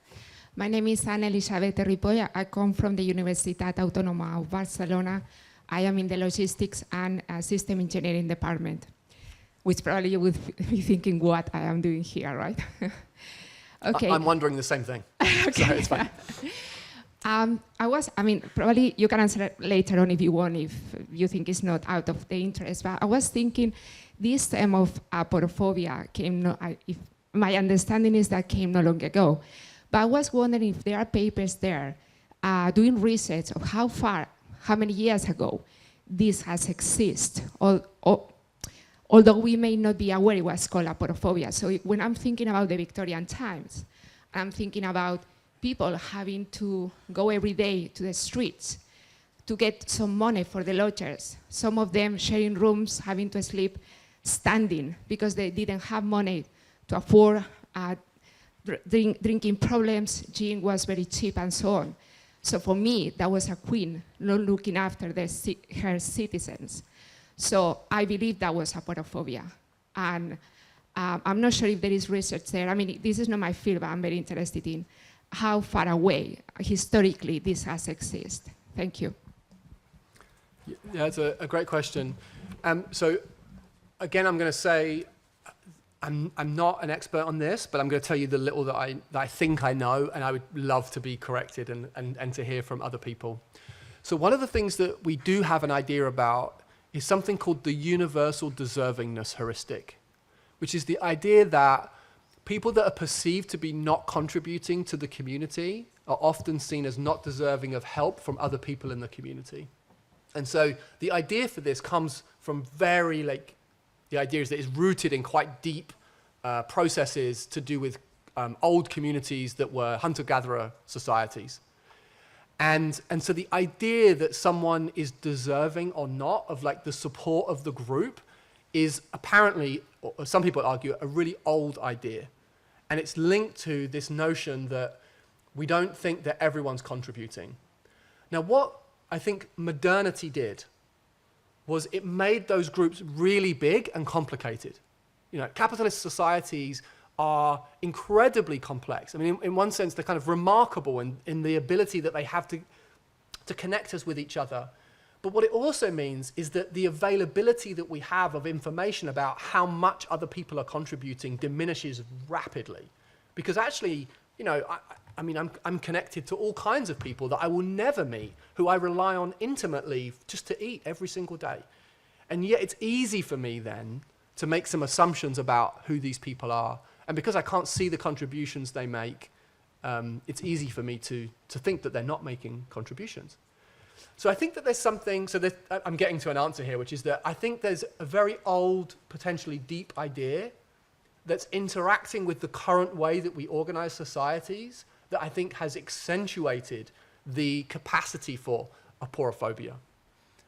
My name is Ana Elisabet Ripoll. I come from the Universitat Autònoma of Barcelona. I am in the Logistics and System Engineering department, which probably you would be thinking what I am doing here, right? Okay. I'm wondering the same thing. Okay. So it's fine. Probably you can answer it later on if you want, if you think it's not out of the interest, but I was thinking this term of aporophobia came, if my understanding is that came not long ago. But I was wondering if there are papers there doing research of how many years ago this has existed, although we may not be aware it was called aporophobia. So when I'm thinking about the Victorian times, I'm thinking about people having to go every day to the streets to get some money for the lodgers. Some of them sharing rooms, having to sleep standing because they didn't have money to afford drinking problems, gin was very cheap and so on. So for me, that was a queen not looking after her citizens. So I believe that was aporophobia. And I'm not sure if there is research there. I mean, this is not my field, but I'm very interested in how far away historically this has existed. Thank you. Yeah, that's a great question. So again, I'm going to say, I'm not an expert on this, but I'm going to tell you the little that I think I know, and I would love to be corrected and to hear from other people. So one of the things that we do have an idea about is something called the universal deservingness heuristic, which is the idea that people that are perceived to be not contributing to the community are often seen as not deserving of help from other people in the community. And so the idea for this comes from the idea is that it's rooted in quite deep processes to do with old communities that were hunter-gatherer societies. And so the idea that someone is deserving or not of like the support of the group is apparently, or some people argue, a really old idea. And it's linked to this notion that we don't think that everyone's contributing. Now, what I think modernity did was it made those groups really big and complicated. You know, capitalist societies are incredibly complex. I mean, in one sense, they're kind of remarkable in the ability that they have to connect us with each other. But what it also means is that the availability that we have of information about how much other people are contributing diminishes rapidly. Because actually, you know, I'm connected to all kinds of people that I will never meet, who I rely on intimately just to eat every single day. And yet it's easy for me then to make some assumptions about who these people are. And because I can't see the contributions they make, it's easy for me to think that they're not making contributions. So I think that there's something, I'm getting to an answer here, which is that I think there's a very old, potentially deep idea that's interacting with the current way that we organize societies that I think has accentuated the capacity for aporophobia.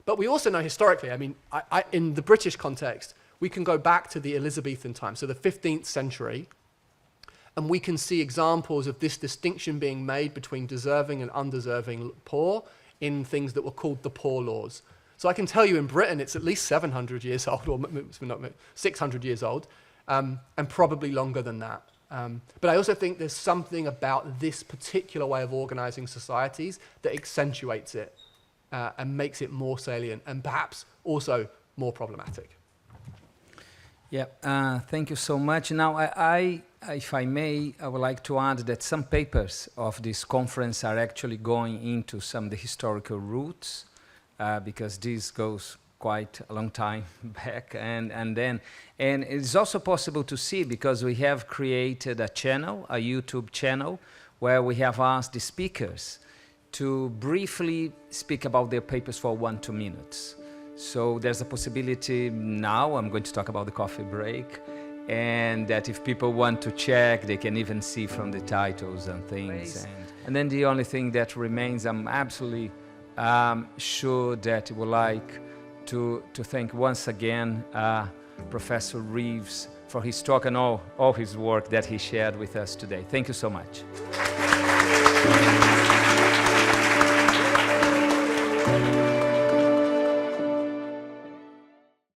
But we also know historically, I mean, in the British context, we can go back to the Elizabethan time, so the 15th century, and we can see examples of this distinction being made between deserving and undeserving poor in things that were called the Poor Laws. So I can tell you in Britain it's at least 700 years old, or 600 years old, and probably longer than that. But I also think there's something about this particular way of organizing societies that accentuates it and makes it more salient and perhaps also more problematic. Yeah, thank you so much. Now, if I may, I would like to add that some papers of this conference are actually going into some of the historical roots, because this goes quite a long time back, and it's also possible to see because we have created a channel, a YouTube channel, where we have asked the speakers to briefly speak about their papers for 1-2 minutes. So there's a possibility now, I'm going to talk about the coffee break, and that if people want to check, they can even see from the titles and things. And then the only thing that remains, I'm absolutely sure that I would like to thank once again Professor Reeves for his talk and all his work that he shared with us today. Thank you so much.